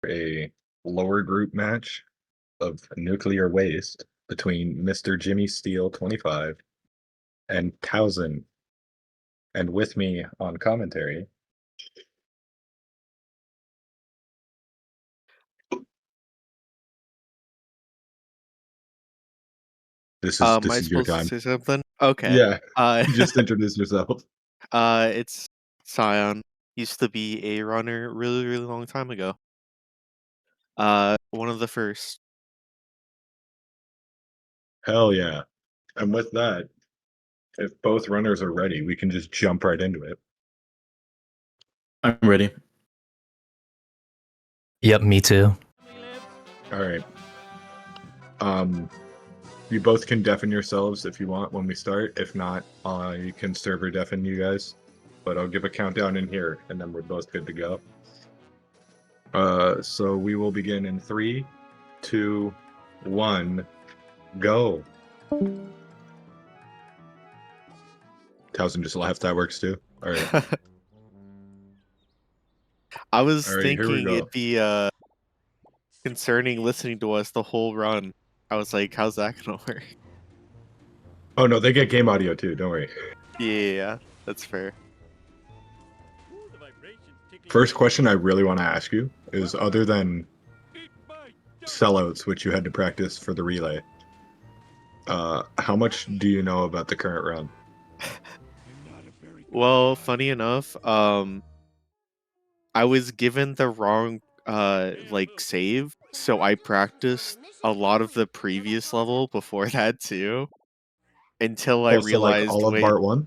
a lower group match of nuclear waste between MrJimmySteel25 and Towsen. And with me on commentary, this is Am this I is your supposed to time. say something? Okay. Yeah, just introduce yourself. It's Scion. Used to be a runner really, really long time ago. One of the first. Hell yeah. And with that, if both runners are ready, we can just jump right into it. I'm ready. Yep, me too. All right. You both can deafen yourselves if you want when we start. If not, I can server deafen you guys. But I'll give a countdown in here, and then we're both good to go. So we will begin in 3, 2, 1, go. Towsen just left. That works too. All right. I was All right, here we thinking go. it'd be concerning listening to us the whole run. I was like, how's that gonna work? Oh no, they get game audio too. Don't worry. Yeah, that's fair. First question I really want to ask you is, other than sellouts, which you had to practice for the relay, how much do you know about the current run? Well, funny enough, I was given the wrong like save, so I practiced a lot of the previous level before that too. Until I Oh, so like realized, all of wait, Bart 1?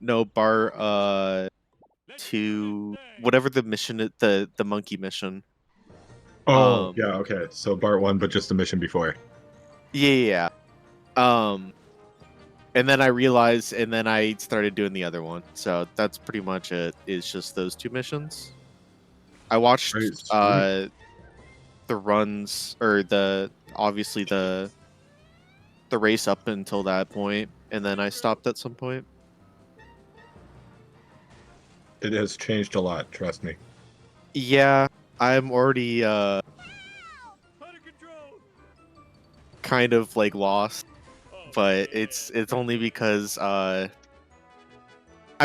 no, bar to whatever the mission the monkey mission. Oh, yeah, okay. So Bart 1, but just the mission before. Yeah. And then I realized, and then I started doing the other one. So that's pretty much it. It's just those two missions. I watched Right, sweet. the runs, or obviously the race up until that point, and then I stopped at some point. It has changed a lot, trust me. Yeah, I'm already kind of like lost, but it's only because I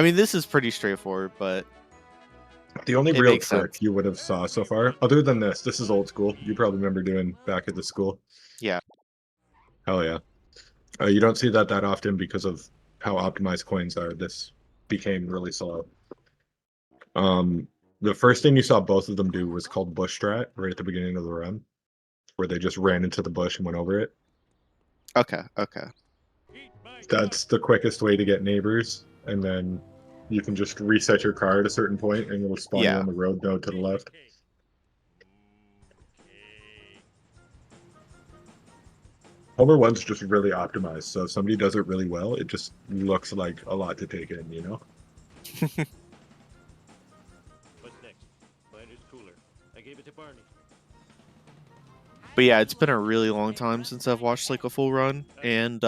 mean, this is pretty straightforward, but The only it real makes trick sense. you would have saw so far, other than this is old school. You probably remember doing back at the school. Yeah. Hell yeah. You don't see that often because of how optimized coins are. This became really slow. The first thing you saw both of them do was called bush strat right at the beginning of the run, where they just ran into the bush and went over it. Okay. That's the quickest way to get neighbors, and then you can just reset your car at a certain point and it'll spawn you Yeah. on the road node to the left. Homer 1's just really optimized, so if somebody does it really well, it just looks like a lot to take in, you know? What's next? Mine is cooler. I gave it to Barney. But yeah, it's been a really long time since I've watched like a full run, and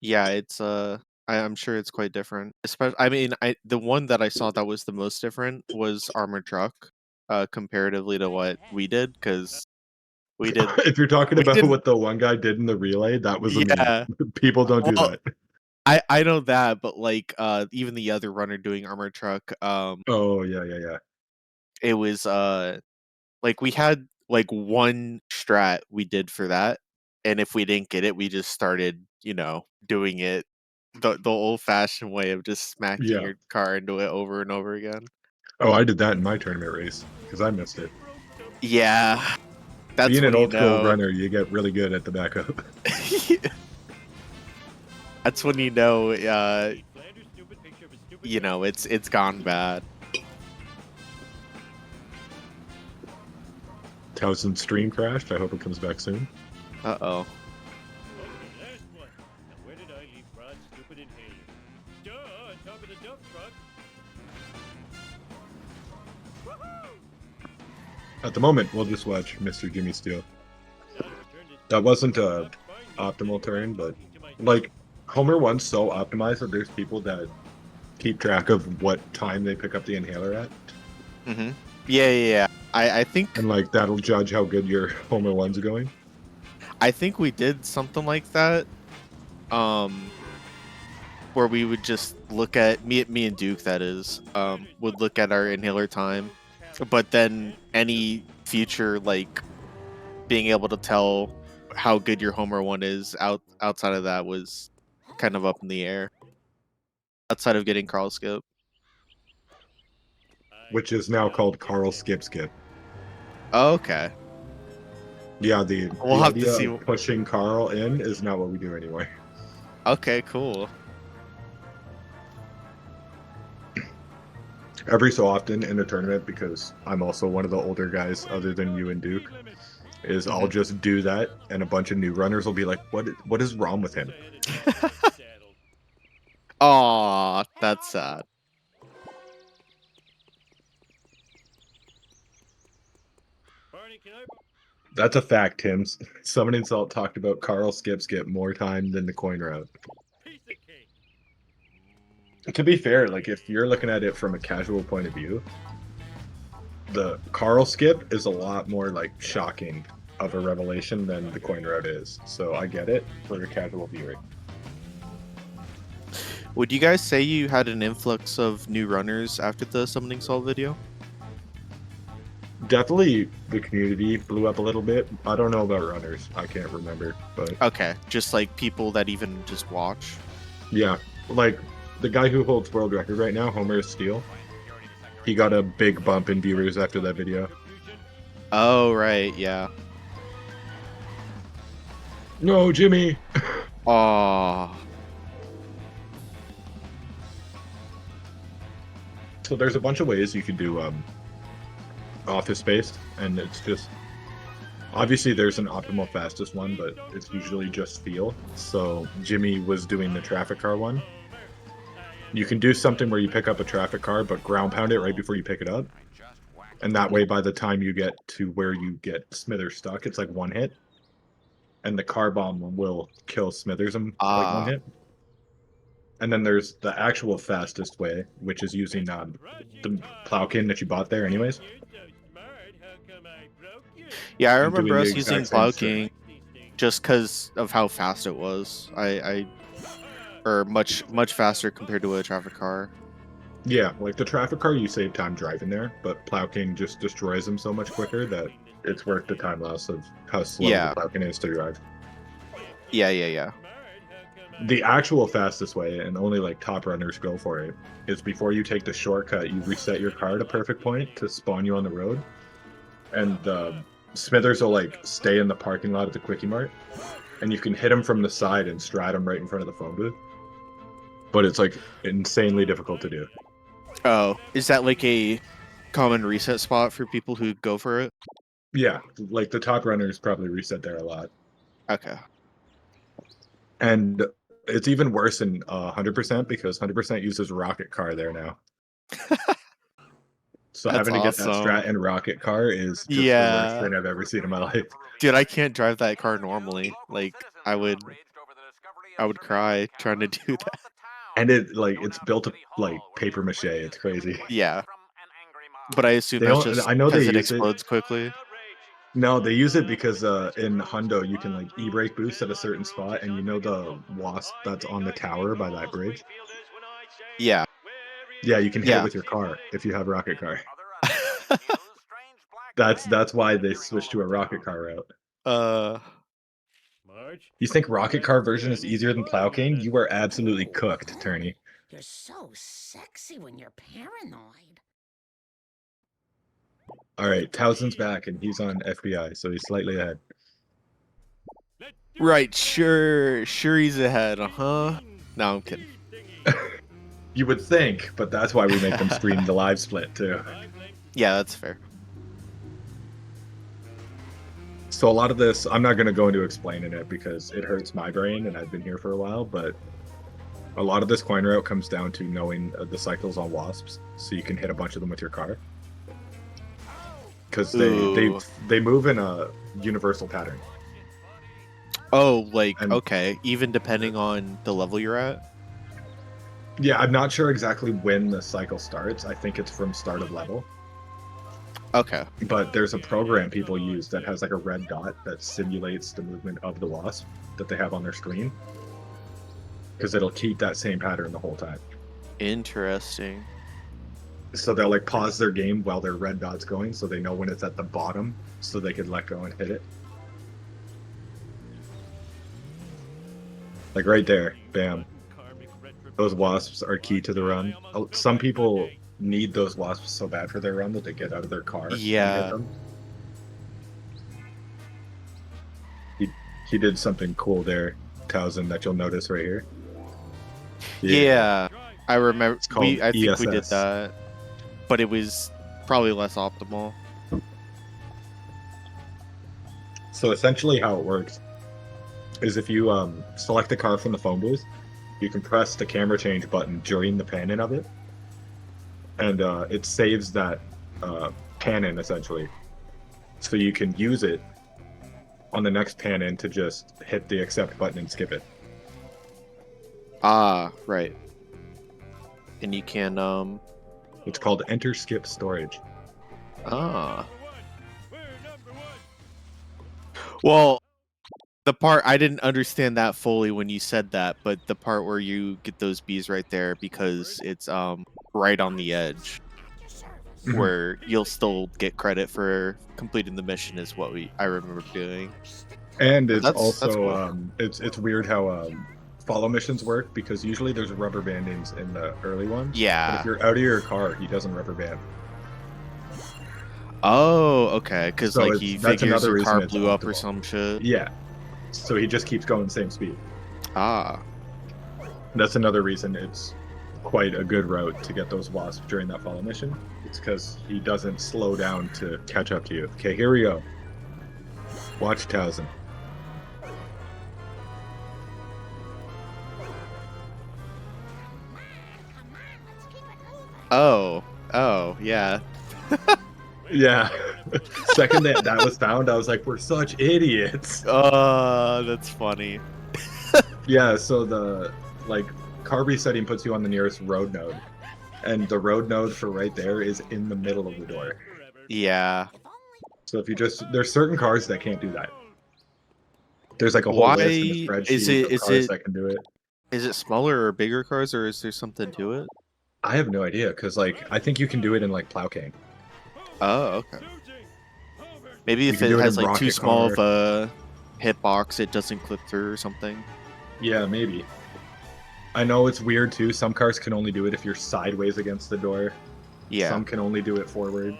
yeah, it's I'm sure it's quite different. Especially, I mean, the one that I saw that was the most different was Armored Truck, comparatively to what we did, because we did If you're talking we about did what the one guy did in the relay, that was a meme. yeah. People don't do Well, that. I know that, but like even the other runner doing Armored Truck, Oh, yeah. it was like we had like one strat we did for that, and if we didn't get it, we just started, doing it the old fashioned way of just smacking Yeah. your car into it over and over again. Oh, I did that in my tournament race because I missed it. Yeah, that's Being an when you old school know. runner, you get really good at the backup. That's when it's gone bad. Towson stream crashed. I hope it comes back soon. Uh-oh. Okay, last one. Now where did I leave Rod's stupid inhaler? Duh, on top of the dump truck. Woohoo! At the moment, we'll just watch Mr. Jimmy Steel. Now to return this That wasn't a not finally optimal turn, but talking to myself. like Homer 1's so optimized that there's people that keep track of what time they pick up the inhaler at. Mm-hmm. Yeah. I think and like that'll judge how good your Homer ones are going. we did something like that. Where we would just look at me and Duke, that is, would look at our inhaler time, but then any future like being able to tell how good your Homer one is outside of that was kind of up in the air. Outside of getting Carl Skip. Which is now called Carl Skip Skip. Oh, okay. Yeah, the We'll have to idea see. of pushing Carl in is not what we do anymore. Okay, cool. Every so often in a tournament, because I'm also one of the older guys other than you and Duke, is I'll just do that, and a bunch of new runners will be like, what is wrong with him? Aw, that's sad. That's a fact, Tim. Summon Insult talked about Carl Skip Skip more time than the coin route. To be fair, like if you're looking at it from a casual point of view, the Carl Skip is a lot more like shocking of a revelation than the coin route is. So I get it for a casual viewer. Would you guys say you had an influx of new runners after the Summoning Soul video? Definitely the community blew up a little bit. I don't know about runners. I can't remember, but Okay, just like people that even just watch. yeah, like the guy who holds world record right now, Homer Steel, he got a big bump in viewers after that video. Oh, right, yeah. No, Jimmy. Aw. So there's a bunch of ways you can do office based, and it's just obviously there's an optimal fastest one, but it's usually just feel. So Jimmy was doing the traffic car one. You can do something where you pick up a traffic car but ground pound it right before you pick it up, and that way by the time you get to where you get Smithers stuck, it's like one hit, and the car bomb will kill Smithers in like one hit. And then there's the actual fastest way, which is using the Plowkin that you bought there anyways. Yeah, I and doing remember the us exact using same Plowking just because of how fast it was. Or much faster compared to a traffic car. Yeah, like the traffic car, you save time driving there, but Plowking just destroys them so much quicker that it's worth the time loss of how slow Yeah. the Plowkin is to drive. Yeah. The actual fastest way, and only like top runners go for it, is before you take the shortcut, you reset your car to perfect point to spawn you on the road, and the Smithers will like stay in the parking lot at the Quickie Mart, and you can hit them from the side and stride them right in front of the phone booth. But it's like insanely difficult to do. Oh, is that like a common reset spot for people who go for it? Yeah, like the top runners probably reset there a lot. Okay. And it's even worse in 100% because 100% uses Rocket Car there now. So That's having to get that awesome. strat in Rocket Car is just the Yeah. worst thing I've ever seen in my life. Dude, I can't drive that car normally. Like, I would cry trying to do that. And it's built of like paper mache. It's crazy. Yeah. But I assume They that's don't, just I know they because it use it. explodes quickly. No, they use it because in Hundo you can like e-brake boost at a certain spot, and you know the wasp that's on the tower by that bridge? Yeah. Yeah, you can hit it Yeah. with your car if you have Rocket Car. That's why they switched to a Rocket Car route. You think Rocket Car version is easier than Plowking? You are absolutely cooked, Turney. You're so sexy when you're paranoid. Alright, Towsen's back and he's on FBI, so he's slightly ahead. Right, sure he's ahead, uh-huh. No, I'm kidding. You would think, but that's why we make them stream the live split too. Yeah, that's fair. So a lot of this, I'm not going to go into explaining it because it hurts my brain and I've been here for a while, but a lot of this coin route comes down to knowing the cycles on wasps, so you can hit a bunch of them with your car. Because they move in a universal pattern. Oh, like, And- okay, even depending on the level you're at? Yeah, I'm not sure exactly when the cycle starts. I think it's from start of level. Okay. But there's a program people use that has like a red dot that simulates the movement of the wasp that they have on their screen, because it'll keep that same pattern the whole time. Interesting. So they'll like pause their game while their red dot's going, so they know when it's at the bottom, so they can let go and hit it. Like right there, bam. Those wasps are key to the run. Some people need those wasps so bad for their run that they get out of their car. Yeah. He did something cool there, Towsen, that you'll notice right here. Yeah, I remember. It's called I think we did ESS. that, but it was probably less optimal. So essentially how it works is if you select the car from the phone booth, you can press the camera change button during the pan-in of it, and it saves that pan-in essentially. So you can use it on the next pan-in to just hit the accept button and skip it. Ah, right. And you can It's called enter skip storage. ah. Well, the part I didn't understand that fully when you said that, but the part where you get those bees right there because it's right on the edge where you'll still get credit for completing the mission is what I remember doing. And it's That's also cool. it's weird how follow missions work, because usually there's rubber bandings in the early ones. But Yeah. if you're out of your car, he doesn't rubber band. Oh, okay. Because So like it's- he that's figures another your reason car it's blew up or optimal. some shit. Yeah. So he just keeps going the same speed. Ah. That's another reason it's quite a good route to get those wasps during that follow mission. It's because he doesn't slow down to catch up to you. Okay, here we go. Watch Towsen. Oh. Oh, yeah. Yeah. Second that was found, I was like, we're such idiots. That's funny. Yeah, so the car resetting puts you on the nearest road node. And the road node for right there is in the middle of the door. Yeah. So if you there's certain cars that can't do that. There's like a whole Why list in the spreadsheet is of cars that can do it. it smaller or bigger cars, or is there something to it? I have no idea, because I think you can do it in like Plow King. Oh, okay. Maybe You if can it do it has in like too Rocket small of Car. a hitbox, it doesn't clip through or something. Yeah, maybe. I know it's weird too. Some cars can only do it if you're sideways against the door. Yeah. Some can only do it forward.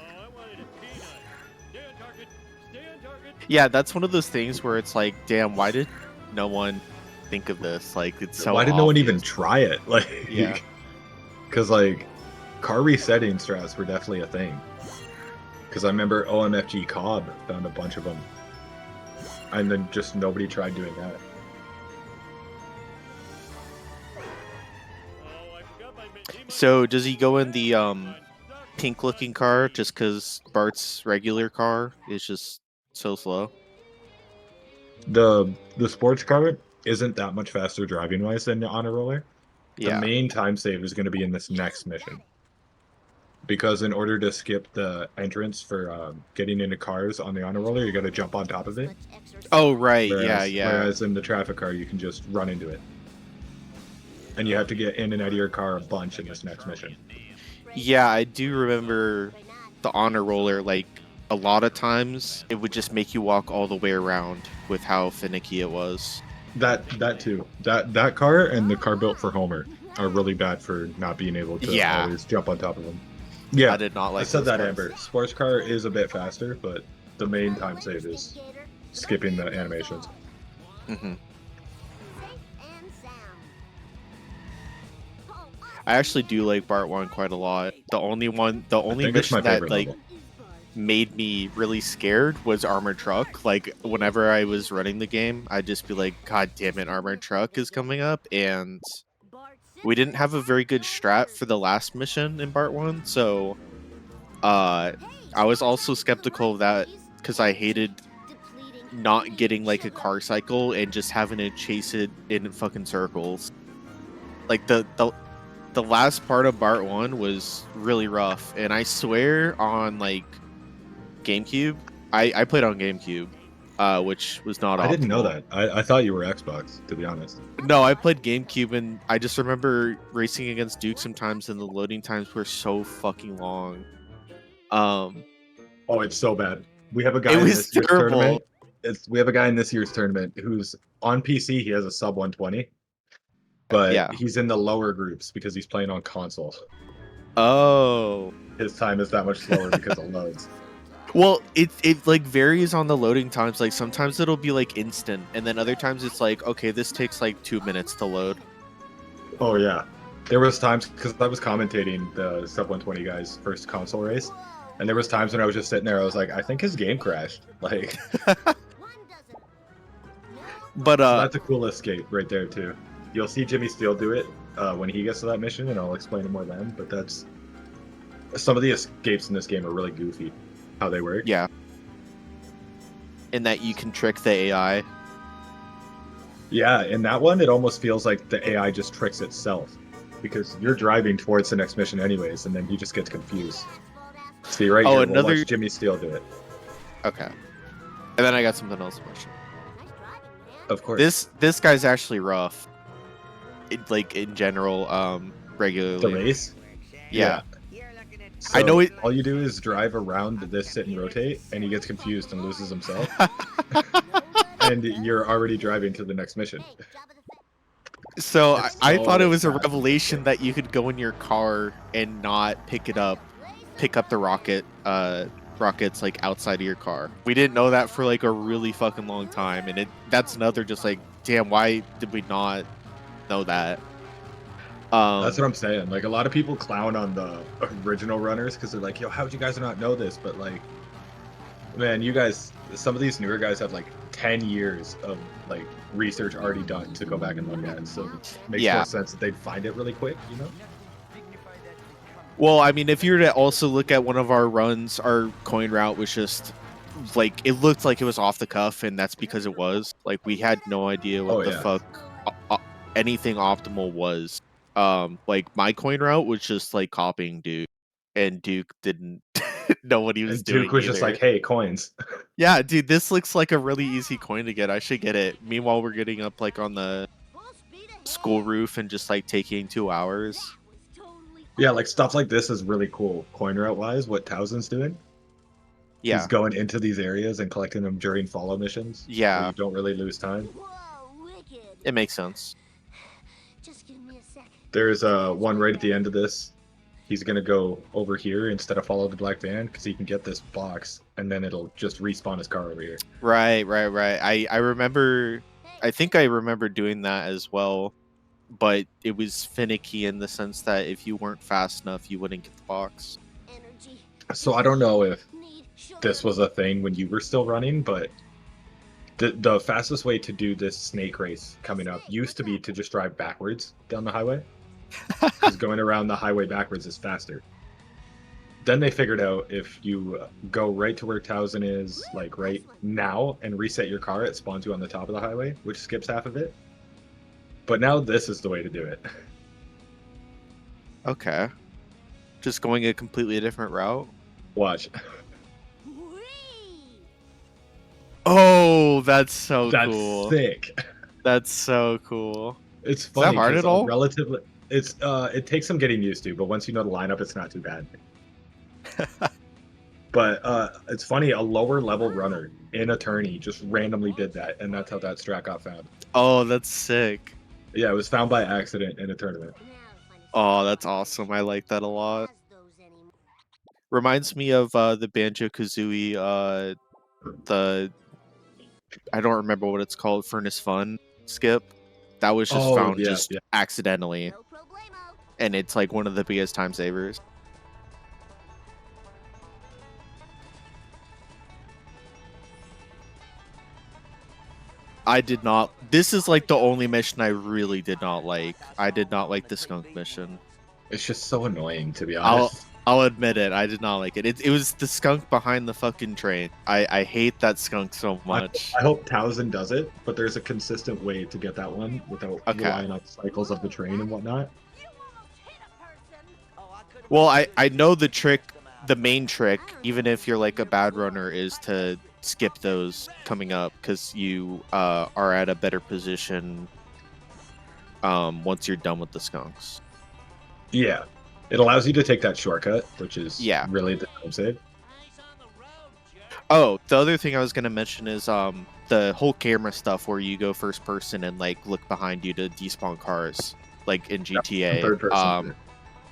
Yeah, that's one of those things where it's like, damn, why did no one think of this? Like, it's so Why did no one even obvious. try it? Like, Yeah. Because like car resetting strats were definitely a thing. Because I remember OMFG Cobb found a bunch of them, and then just nobody tried doing that. So does he go in the pink looking car just because Bart's regular car is just so slow? The sports car isn't that much faster driving wise than the honor roller. The Yeah. main time save is going to be in this next mission. Because in order to skip the entrance for getting into cars on the honor roller, you got to jump on top of it. Oh, right. Whereas, Yeah. Whereas in the traffic car, you can just run into it. And you have to get in and out of your car a bunch in this next mission. Yeah, I do remember the honor roller, like, a lot of times it would just make you walk all the way around with how finicky it was. That too. That car and the car built for Homer are really bad for not being able to always jump on top of them. Yeah, I did not like I said those that, cars. Amber. Sports car is a bit faster, but the main time save is skipping the animations. Mm-hmm. I actually do like Bart 1 quite a lot. The only think it's my mission that favorite like level. made me really scared was Armored Truck. Like whenever I was running the game, I'd just be like, God damn it, Armored Truck is coming up, and we didn't have a very good strat for the last mission in Bart 1, so I was also skeptical of that because I hated not getting like a car cycle and just having to chase it in fucking circles. Like the last part of Bart 1 was really rough, and I swear on like GameCube. I played on GameCube, which was not optimal. I didn't know that. I thought you were Xbox, to be honest. No, I played GameCube, and I just remember racing against Duke sometimes, and the loading times were so fucking long. Oh, it's so bad. We have a guy It in was this year's terrible. tournament. We have a guy in this year's tournament who's on PC. He has a sub 120, but Yeah. he's in the lower groups because he's playing on console. Oh. His time is that much slower because of loads. Well, it like varies on the loading times. Like sometimes it'll be like instant, and then other times it's like, okay, this takes like 2 minutes to load. Oh yeah, there was times because I was commentating the sub 120 guy's first console race, and there was times when I was just sitting there. I was like, I think his game crashed. Like, But so that's a cool escape right there too. You'll see Jimmy Steel do it when he gets to that mission, and I'll explain it more then. But that's some of the escapes in this game are really goofy, how they work. yeah. In that you can trick the AI. Yeah, in that one, it almost feels like the AI just tricks itself because you're driving towards the next mission anyways, and then he just gets confused. See, right Oh, here, we'll another- watch Jimmy Steel do it. Okay. And then I got something else to mention. Of course. This guy's actually rough. Like in general, The regularly. race? Yeah. So I know it- all you do is drive around this, sit and rotate, and he gets confused and loses himself. And you're already driving to the next mission. So It's I so thought it was a fast. revelation that you could go in your car and not pick up the rockets like outside of your car. We didn't know that for like a really fucking long time, and that's another just like, damn, why did we not know that? That's what I'm saying. Like, a lot of people clown on the original runners because they're like, yo, how'd you guys not know this? But like, man, you guys, some of these newer guys have like 10 years of like research already done to go back and look at, so it makes Yeah. more sense that they'd find it really quick, you know? Well, I mean, if you were to also look at one of our runs, our coin route was just like, it looked like it was off the cuff, and that's because it was. Like, we had no idea what Oh, the yeah. fuck anything optimal was. Like, my coin route was just like copying Duke, and Duke didn't know what he was And doing. Duke was just either. like, hey, coins. Yeah, dude, this looks like a really easy coin to get. I should get it. Meanwhile, we're getting up like on the school roof and just like taking 2 hours. Yeah, like stuff like this is really cool, coin route wise. What Towsen's doing, Yeah, he's going into these areas and collecting them during follow missions. so Yeah. you don't really lose time. it makes sense. Just give me a second. There's one right at the end of this. He's gonna go over here instead of follow the black van because he can get this box, and then it'll just respawn his car over here. Right. I remember. I think I remember doing that as well, but it was finicky in the sense that if you weren't fast enough, you wouldn't get the box. Energy. So I don't know if Need sugar. this was a thing when you were still running, but the fastest way to do this snake race coming up used to be to just drive backwards down the highway. Because going around the highway backwards is faster. Then they figured out if you go right to where Towsen is, like right now, and reset your car, it spawns you on the top of the highway, which skips half of it. But now this is the way to do it. Okay. Just going a completely different route. Watch. Whee! Oh, that's so That's cool. sick. That's so cool. It's that funny. hard 'cause at all? Relatively, it's it takes some getting used to, but once you know the lineup, it's not too bad. But it's funny, a lower level runner in a tourney just randomly did that, and that's how that strat got found. Oh, that's sick. Yeah, it was found by accident in a tournament. Oh, that's awesome. I like that a lot. Reminds me of the Banjo Kazooie, the I don't remember what it's called, Furnace Fun skip. That was just Oh, found yeah, just yeah. accidentally, No problemo. and it's like one of the biggest time savers. I did not. This is like the only mission I really did not like. I did not like the skunk mission. It's just so annoying, to be honest. I'll admit it. I did not like it. It was the skunk behind the fucking train. I hate that skunk so much. I hope Towsen does it, but there's a consistent way to get that one without Okay. relying on cycles of the train and whatnot. Well, I know the trick the main trick, even if you're like a bad runner, is to skip those coming up because you are at a better position once you're done with the skunks. Yeah. It allows you to take that shortcut, which is Yeah. really the time save. Oh, the other thing I was gonna mention is the whole camera stuff where you go first person and like look behind you to despawn cars, like in GTA. Third person.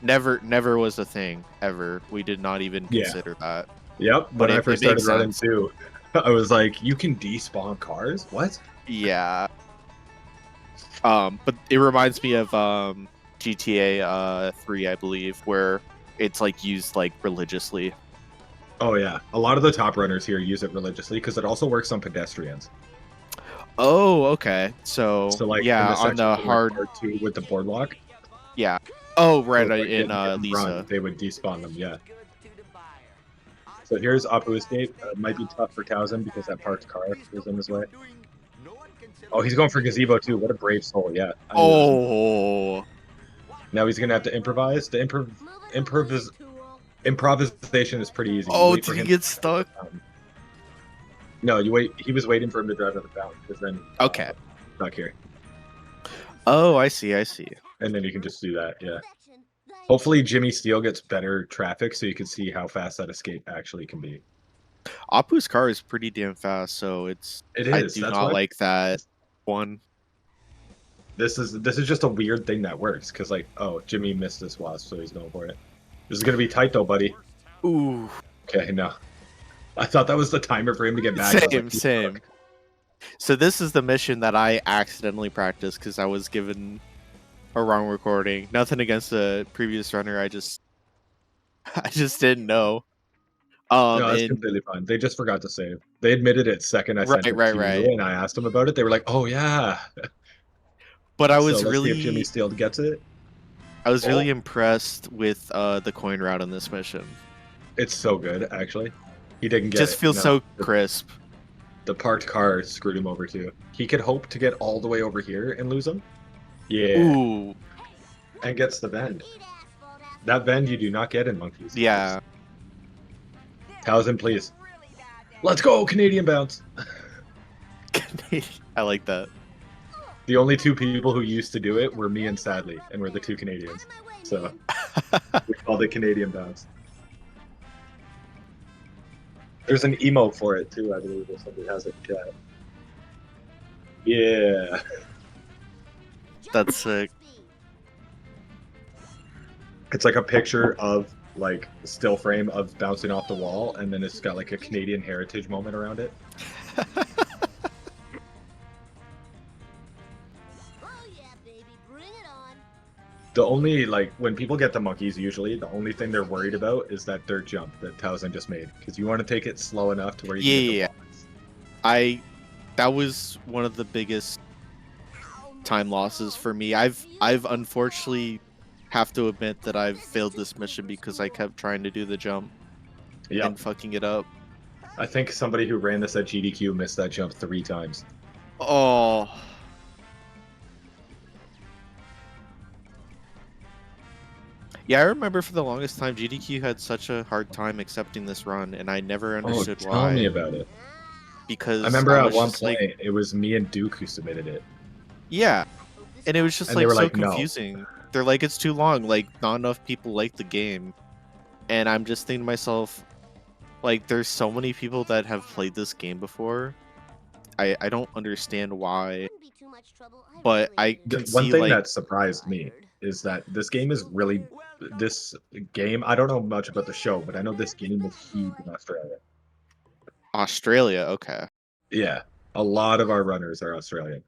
Never was a thing ever. We did not even Yeah. consider that. Yep. But When I it first makes started running sense. too, I was like, you can despawn cars? What? Yeah. But it reminds me of GTA 3, I believe, where it's like used like religiously. Oh yeah. A lot of the top runners here use it religiously because it also works on pedestrians. Oh, okay. So, So like in yeah, the on section the from hard, part 2 with the boardwalk, yeah. Oh, so right, if, like, in didn't Lisa. run, they would despawn them, yeah. So here's Apu Escape. Might be tough for Towsen because that parked car was in his way. Oh, he's going for Gazebo too. What a brave soul, yeah. I knew it was- Oh, Now he's gonna have to improvise. The improvisation is pretty easy. You oh, wait for did he him get to drive out stuck? the fountain. No, you wait. He was waiting for him to drive out the fountain because then Okay. stuck here, Oh, I see, I see. and then you can just do that. Yeah. Hopefully, Jimmy Steel gets better traffic so you can see how fast that escape actually can be. Apu's car is pretty damn fast, so it's. It I is. do That's not why like that one. this is just a weird thing that works because like, oh, Jimmy missed this wasp, so he's going for it. This is gonna be tight though, buddy. Ooh, Okay, no. I thought that was the timer for him to get back. I was same, like, same. So this is the mission that I accidentally practiced because I was given a wrong recording. Nothing against the previous runner. I just didn't know. No, that's And completely fine. They just forgot to save. They admitted it second I sent it to you, right. and I asked them about it. They were like, "Oh yeah." But I So was let's see if Jimmy really, Steel gets it. really impressed with the coin route on this mission. It's so good, actually. He didn't get Just it. feels No. so crisp. The parked car screwed him over too. He could hope to get all the way over here and lose him. Yeah. Ooh, And gets the bend. That bend you do not get in monkeys. yeah. Towsen, please. Let's go, Canadian bounce. I like that. The only two people who used to do it were me and Sadly, and we're the two Canadians. So we called it Canadian bounce. There's an emote for it too, I believe, if somebody has it in chat. Yeah. That's sick. It's like a picture of like still frame of bouncing off the wall, and then it's got like a Canadian heritage moment around it. The only, like, when people get the monkeys, usually, the only thing they're worried about is that dirt jump that Towsen just made. Because you want to take it slow enough to where you can Yeah. get the balance. That was one of the biggest time losses for me. I've unfortunately have to admit that I've failed this mission because I kept trying to do the jump and fucking it up. I think somebody who ran this at GDQ missed that jump 3 times. Oh. Yeah, I remember for the longest time GDQ had such a hard time accepting this run, and I never understood why. Tell me about it. Because I remember at was one just point, it was me and Duke who submitted it. yeah, and it was just And they like were so like, "No." confusing. They're like, it's too long. Like, not enough people like the game, and I'm just thinking to myself, like, there's so many people that have played this game before. I don't understand why, but I can One see thing like that surprised me is that this game is really... This game, I don't know much about the show, but I know this game is huge in Australia. Australia. Okay. Yeah, a lot of our runners are Australian.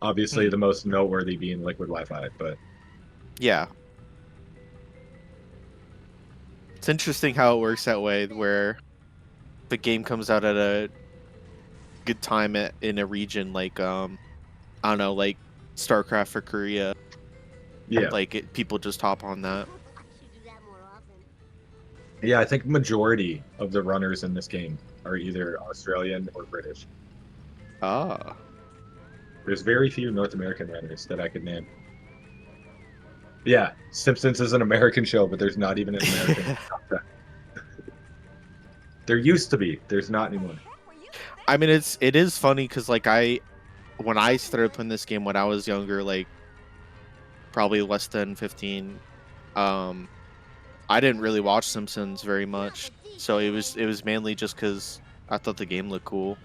Obviously, the most noteworthy being Liquid Wi-Fi, but Yeah. It's interesting how it works that way, where the game comes out at a good time in a region like I don't know, like StarCraft for Korea. yeah, Like people just hop on that. yeah. I think majority of the runners in this game are either Australian or British. Ah. There's very few North American runners that I could name. Yeah, Simpsons is an American show, but there's not even an American content. There used to be. There's not anymore. I mean, it is funny because like when I started playing this game when I was younger, like probably less than 15, um, I didn't really watch Simpsons very much, so it was mainly just because I thought the game looked cool.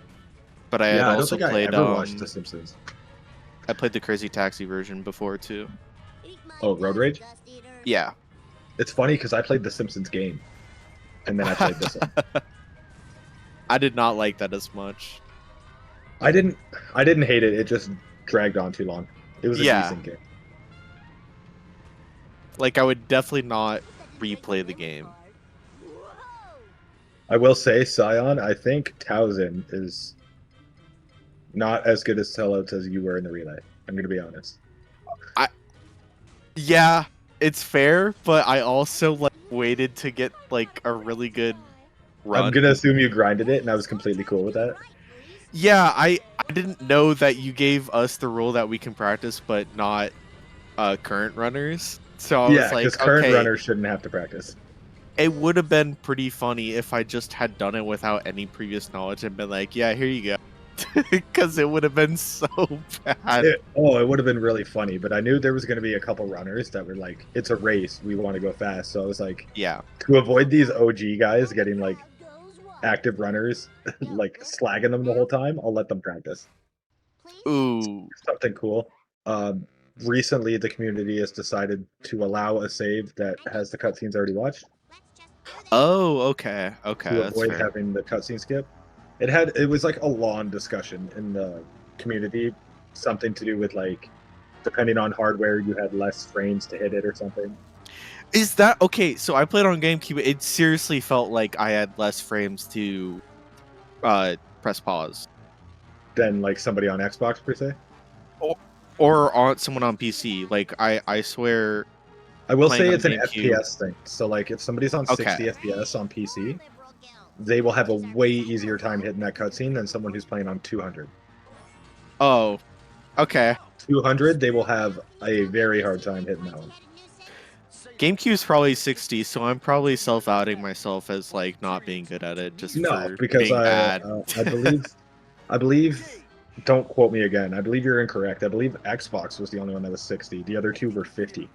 But I had Yeah, I don't also think I played ever watched The Simpsons. I played the Crazy Taxi version before too. Oh, Road Rage? Yeah. It's funny because I played The Simpsons game, and then I played this one. I did not like that as much. I didn't hate it. It just dragged on too long. It was a Yeah. decent game. Like I would definitely not replay the game. I will say, Scion, I think Towsen is not as good as sellouts as you were in the relay. I'm going to be honest. Yeah, it's fair, but I also like waited to get like a really good run. I'm going to assume you grinded it, and I was completely cool with that. Yeah, I didn't know that you gave us the rule that we can practice, but not current runners. So I Yeah, was because like, current okay, runners shouldn't have to practice. it would have been pretty funny if I just had done it without any previous knowledge and been like, yeah, here you go. Because it would have been so bad. It would have been really funny, but I knew there was going to be a couple runners that were like, it's a race, we want to go fast. So I was like, Yeah. to avoid these OG guys getting like active runners, like slagging them the whole time, I'll let them practice. Ooh. Something cool. Recently, the community has decided to allow a save that has the cutscenes already watched Oh, okay. Okay, to that's avoid fair. having the cutscene skip. It was like a long discussion in the community, something to do with like depending on hardware, you had less frames to hit it or something. Is that okay? So I played on GameCube. It seriously felt like I had less frames to press pause, Than like somebody on Xbox per se. or on someone on PC. Like I swear. I will Playing say on it's an GameCube. FPS thing. So like if somebody's on Okay. 60 FPS on PC, they will have a way easier time hitting that cutscene than someone who's playing on 200. Oh, okay. 200, they will have a very hard time hitting that one. GameCube's probably 60, so I'm probably self-outing myself as like not being good at it just No, for because being bad. I believe. Don't quote me again. I believe you're incorrect. I believe Xbox was the only one that was 60. The other two were 50.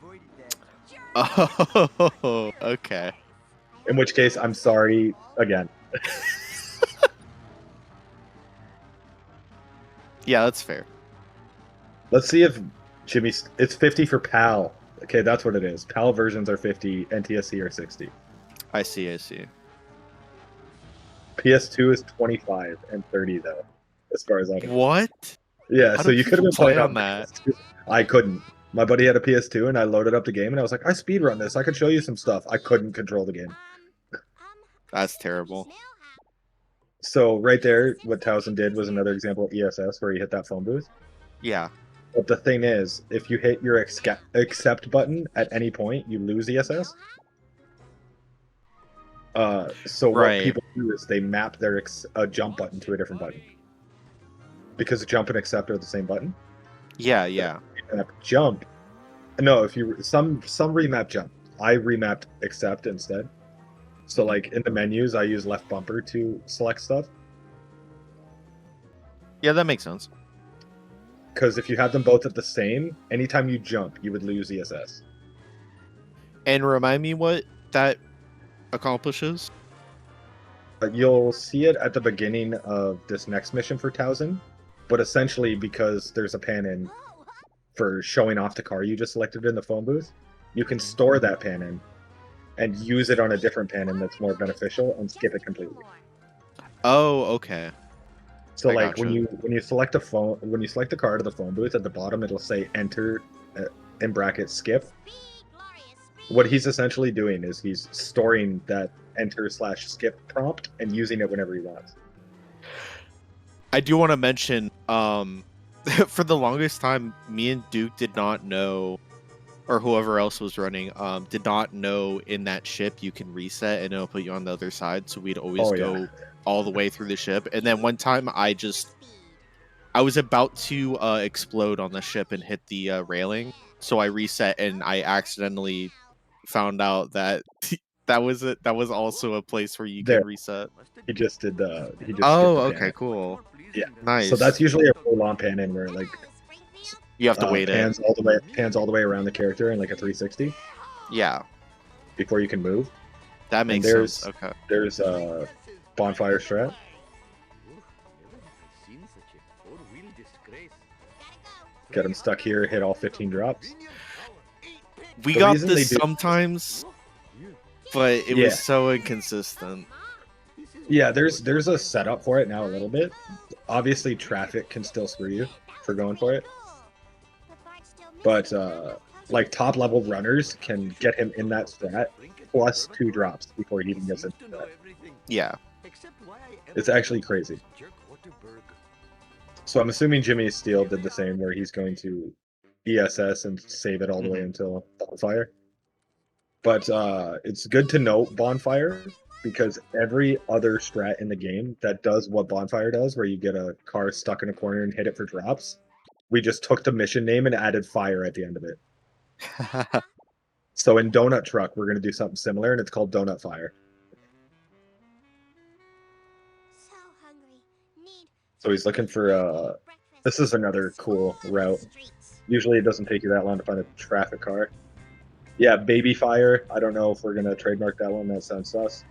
Oh, okay. In which case, I'm sorry again. Yeah, that's fair. Let's see if it's 50 for PAL. Okay, that's what it is. PAL versions are 50, NTSC are 60. I see. I see. PS2 is 25 and 30 though, as far as I know. What? Yeah, How so do you could have people been playing play on on that? PS2. I couldn't. My buddy had a PS2 and I loaded up the game and I was like, I speedrun this. I could show you some stuff. I couldn't control the game. That's terrible. So right there, what Towson did was another example of ESS where he hit that phone booth. Yeah. But the thing is, if you hit your accept button at any point, you lose ESS. So what Right. people do is they map their jump button to a different button. Because jump and accept are the same button. Yeah. Yeah. Jump. No, if you some remap jump. I remapped accept instead. So like in the menus, I use left bumper to select stuff. Yeah, that makes sense. Because if you have them both at the same, anytime you jump, you would lose ESS. And remind me what that accomplishes. You'll see it at the beginning of this next mission for Towsen, but essentially because there's a pan-in for showing off the car you just selected in the phone booth, you can store that pan-in and use it on a different pan-in that's more beneficial and skip it completely. Oh, okay. So I like when gotcha. you select the car to the phone booth, at the bottom it'll say enter in brackets skip. What he's essentially doing is he's storing that enter/skip prompt and using it whenever he wants. I do want to mention, for the longest time, me and Duke did not know, or whoever else was running, did not know in that ship you can reset and it'll put you on the other side. So we'd always go all the way through the ship. And then one time I I was about to explode on the ship and hit the railing, so I reset and I accidentally found out that that was it. That was also a place where you There. could reset. He just did the. He just Oh, skipped the okay, pan. cool. Yeah. Nice. So that's usually a full-on pan in where like You have to wait pans all the way around the character in like a 360 it. Yeah, before you can move. that And makes there's sense. Okay. there's bonfire strat. Get him stuck here, hit all 15 drops. We The got reason they this do- sometimes, but it Yeah. was so inconsistent. Yeah, there's a setup for it now a little bit. Obviously, traffic can still screw you for going for it, but like top level runners can get him in that strat plus 2 drops before he even gets into that. Yeah. It's actually crazy. So I'm assuming Jimmy Steel did the same, where he's going to ESS and save it all the way until bonfire. But it's good to note bonfire because every other strat in the game that does what bonfire does, where you get a car stuck in a corner and hit it for drops, we just took the mission name and added fire at the end of it. So in Donut Truck, we're going to do something similar, and it's called Donut Fire. So he's looking for this is another cool route. Usually it doesn't take you that long to find a traffic car. Yeah, Baby Fire. I don't know if we're going to trademark that one. That sounds sus.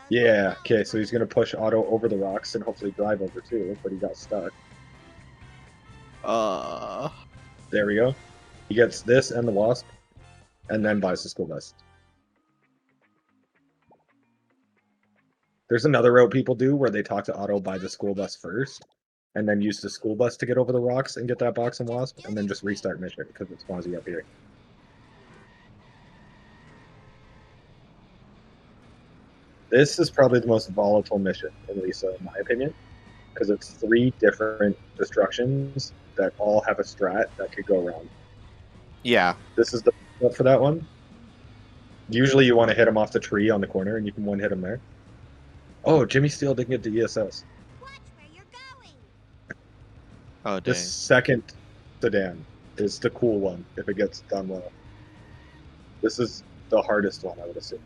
Yeah, okay, so he's going to push Otto over the rocks and hopefully drive over too, but he got stuck. There we go. He gets this and the Wasp, and then buys the school bus. There's another route people do where they talk to Otto, buy the school bus first, and then use the school bus to get over the rocks and get that box and Wasp, and then just restart mission because it spawns you up here. This is probably the most volatile mission in Lisa, in my opinion, because it's 3 different destructions that all have a strat that could go wrong. Yeah. This is the for that one. Usually you want to hit him off the tree on the corner, and you can one hit him there. Oh, Jimmy Steel didn't get the ESS. Oh, dang. The second sedan is the cool one if it gets done well. This is the hardest one, I would assume.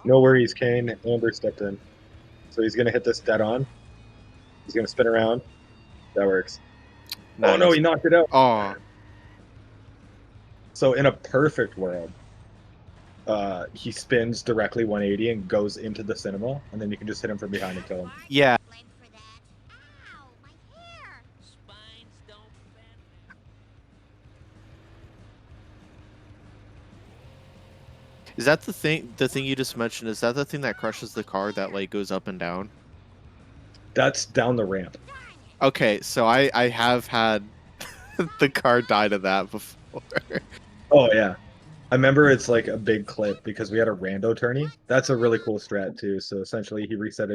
No worries, Kane. Amber stepped in. So he's going to hit this dead on. He's going to spin around. That works. Nice. Oh, no, he knocked it out. Oh, So in a perfect world, he spins directly 180 and goes into the cinema, and then you can just hit him from behind and kill him. yeah. Is that the thing? The thing you just mentioned, is that the thing that crushes the car that like goes up and down? That's down the ramp. Okay, so I have had the car die to that before. Oh, yeah. I remember it's like a big clip because we had a rando tourney. That's a really cool strat too. So essentially he reset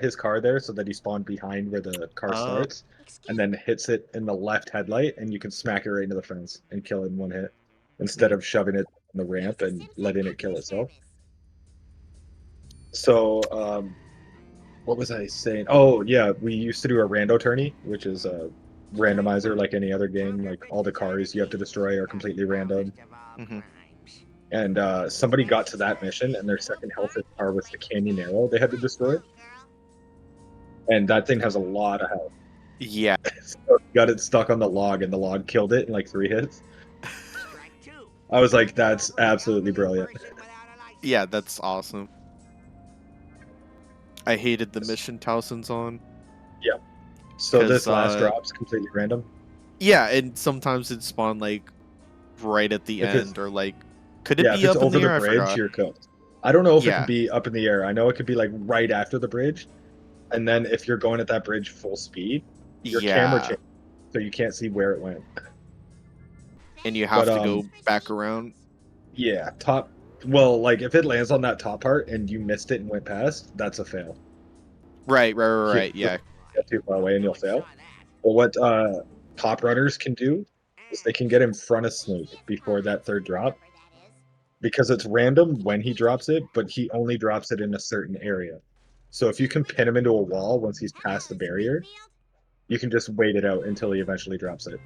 his car there so that he spawned behind where the car starts and then hits it in the left headlight, and you can smack it right into the fence and kill it in one hit instead of shoving it on the ramp and letting it kill itself. So what was I saying? Oh yeah, we used to do a rando tourney, which is a randomizer like any other game. Like all the cars you have to destroy are completely random. Mhm. And somebody got to that mission, and their second health car was the canyon arrow they had to destroy. And that thing has a lot of health. Yeah. So he got it stuck on the log, and the log killed it in like 3 hits. I was like, that's absolutely brilliant. Yeah, that's awesome. I hated the mission Towsen's on. So this 'Cause, last drop's completely random. Yeah, and sometimes it spawned like right at the If it's- end, or like could it Yeah, be if it's up in over the air? the I bridge, forgot. you're cooked. I don't know if it Yeah. could be up in the air. I know it could be like right after the bridge. And then if you're going at that bridge full speed, your camera Yeah, changes, so you can't see where it went. and you have But, to go back around. Yeah, top. Well, like if it lands on that top part and you missed it and went past, that's a fail. Right. Yeah. Get too far away and you'll fail. But what top runners can do is they can get in front of Snoop before that third drop, because it's random when he drops it, but he only drops it in a certain area. So if you can pin him into a wall once he's past the barrier, you can just wait it out until he eventually drops it.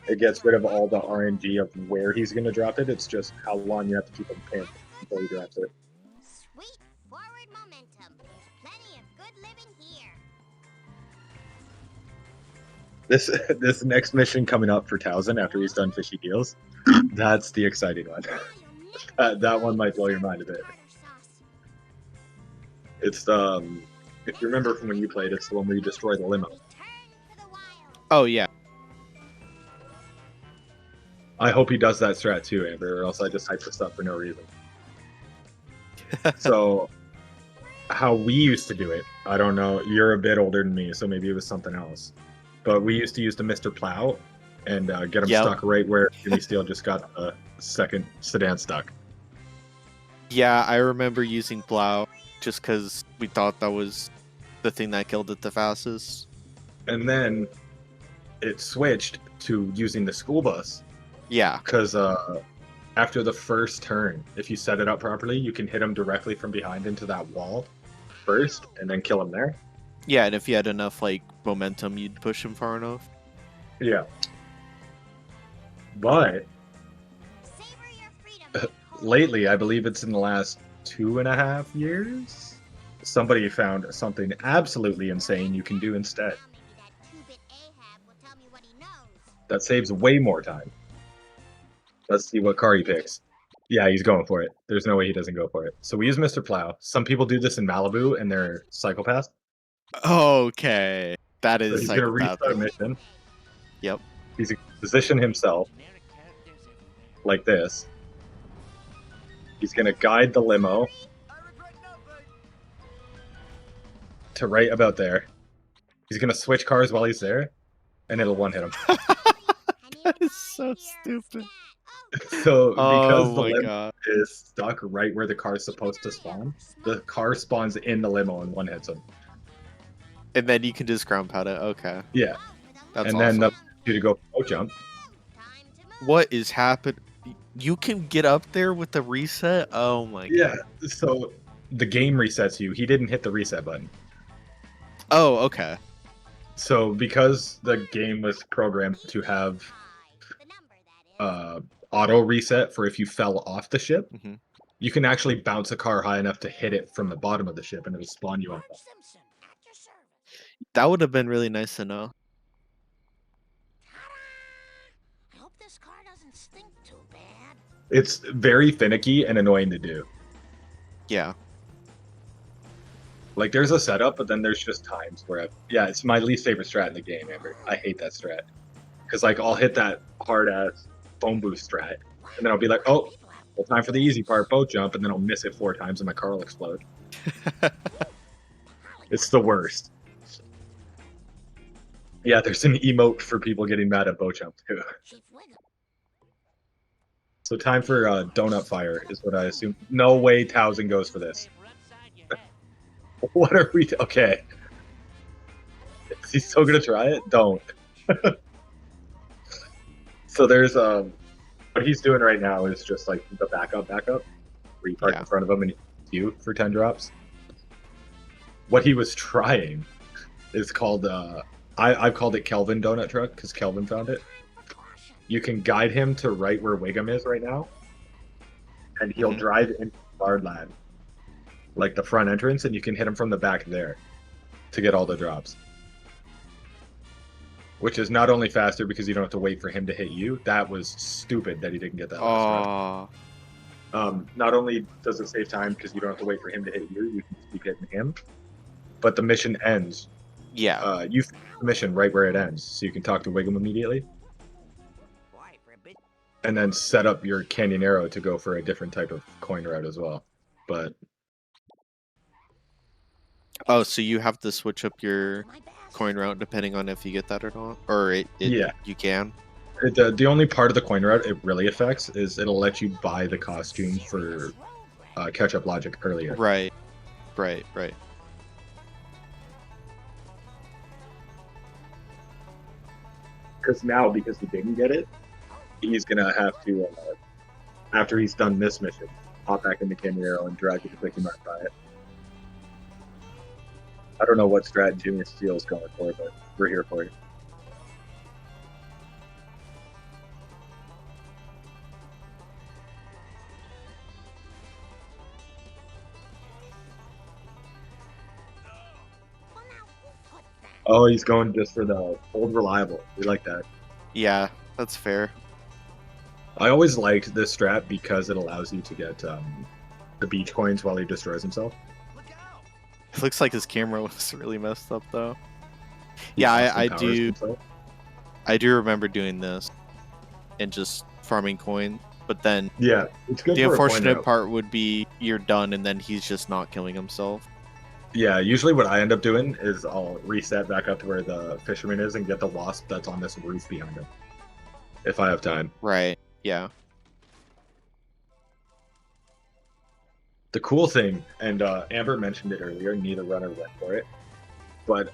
It gets rid of all the RNG of where he's going to drop it. It's just how long you have to keep him pinned until he drops it. Sweet forward momentum. There's plenty of good living here. This next mission coming up for Towsen after he's done fishy deals, that's the exciting one. That one might blow your mind a bit. It's if you remember from when you played, it's the one where you destroy the limo. Oh yeah. I hope he does that strat too, Amber, or else I just hype this up for no reason. So, how we used to do it, I don't know, you're a bit older than me, so maybe it was something else. But we used to use the Mr. Plow and get him stuck right where Jimmy Steel just got the second sedan stuck. Yeah, I remember using Plow just because we thought that was the thing that killed it the fastest. And then it switched to using the school bus. Yeah. Because after the first turn, if you set it up properly, you can hit him directly from behind into that wall first and then kill him there. Yeah, and if you had enough like momentum, you'd push him far enough. Yeah. But lately, I believe it's in the last 2.5 years, somebody found something absolutely insane you can do instead. That saves way more time. Let's see what car he picks. Yeah, he's going for it. There's no way he doesn't go for it. So we use Mr. Plow. Some people do this in Malibu and they're psychopaths. Okay. That So is he's going to restart a mission. Yep. He's going to position himself like this. He's going to guide the limo to right about there. He's going to switch cars while he's there, and it'll one-hit him. That is so stupid. So because the my limo God. is stuck right where the car's supposed to spawn, the car spawns in the limo and one hits him. And then you can just ground pound it. Okay. Yeah. That's and awesome. then you to go boat jump. What is happening? You can get up there with the reset? Oh my God. Yeah. So the game resets you. He didn't hit the reset button. Oh, okay. So because the game was programmed to have auto reset for if you fell off the ship, you can actually bounce a car high enough to hit it from the bottom of the ship and it'll spawn you on top. That would have been really nice to know. I hope this car doesn't stink too bad. It's very finicky and annoying to do. Yeah. Like, there's a setup, but then there's just times where it's my least favorite strat in the game, Amber. I hate that strat. Because, like, I'll hit that hard-ass phone boost strat, and then I'll be like, oh, well, time for the easy part, boat jump, and then I'll miss it 4 times and my car will explode. It's the worst. Yeah, there's an emote for people getting mad at boat jump, too. So time for donut fire is what I assume. No way Towsen goes for this. What are we... Okay. Is he still gonna try it? Don't. So there's what he's doing right now is just like the backup, where you park in front of him and you for 10 drops. What he was trying is called I've called it Kelvin Donut Truck because Kelvin found it. You can guide him to right where Wiggum is right now, and he'll drive into Bardland, like the front entrance, and you can hit him from the back there to get all the drops. Which is not only faster because you don't have to wait for him to hit you. That was stupid that he didn't get that last round. Not only does it save time because you don't have to wait for him to hit you, you can just keep hitting him. But the mission ends. Yeah. You finish the mission right where it ends, so you can talk to Wiggum immediately. And then set up your Canyon Arrow to go for a different type of coin route as well. But oh, so you have to switch up your coin route depending on if you get that or not? Or you can? The only part of the coin route it really affects is it'll let you buy the costume for catch-up logic earlier. Right. because he didn't get it, he's gonna have to after he's done this mission, hop back into Camaro and drag it to Quick Mart by it. I don't know what strat Jimmy Steel is going for, but we're here for it. Well, now, who put that? Oh, he's going just for the old reliable. We like that. Yeah, that's fair. I always liked this strat because it allows you to get the beach coins while he destroys himself. It looks like his camera was really messed up though. He Yeah, Austin I Powers do. himself. I do remember doing this and just farming coin, but then Yeah, it's good the for a coin unfortunate route. part would be you're done and then he's just not killing himself. Yeah, usually what I end up doing is I'll reset back up to where the fisherman is and get the wasp that's on this roof behind him. If I have time. Right. Yeah. The cool thing, and Amber mentioned it earlier, neither runner went for it, but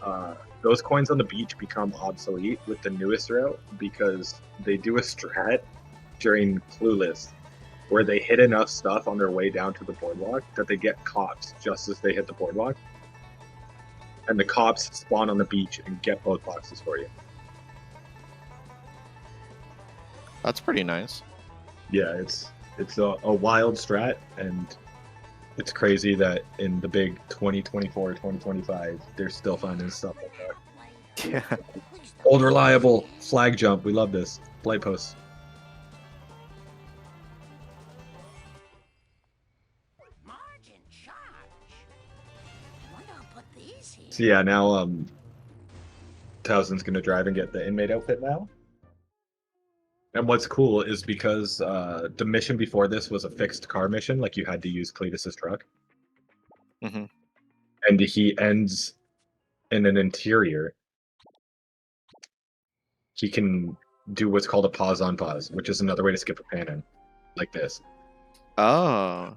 those coins on the beach become obsolete with the newest route because they do a strat during Clueless where they hit enough stuff on their way down to the boardwalk that they get cops just as they hit the boardwalk. And the cops spawn on the beach and get both boxes for you. That's pretty nice. Yeah, it's a wild strat, and it's crazy that in the big 2024, 2025, they're still finding stuff like that. Yeah. Please don't. Old reliable flag jump. We love this. Light posts. Margin charge. Wonder who put these here. So yeah, now Towsen's gonna drive and get the inmate outfit now. And what's cool is because the mission before this was a fixed car mission, like you had to use Cletus's truck. hmm And he ends in an interior. He can do what's called a pause on pause, which is another way to skip a pan in, like this. Oh.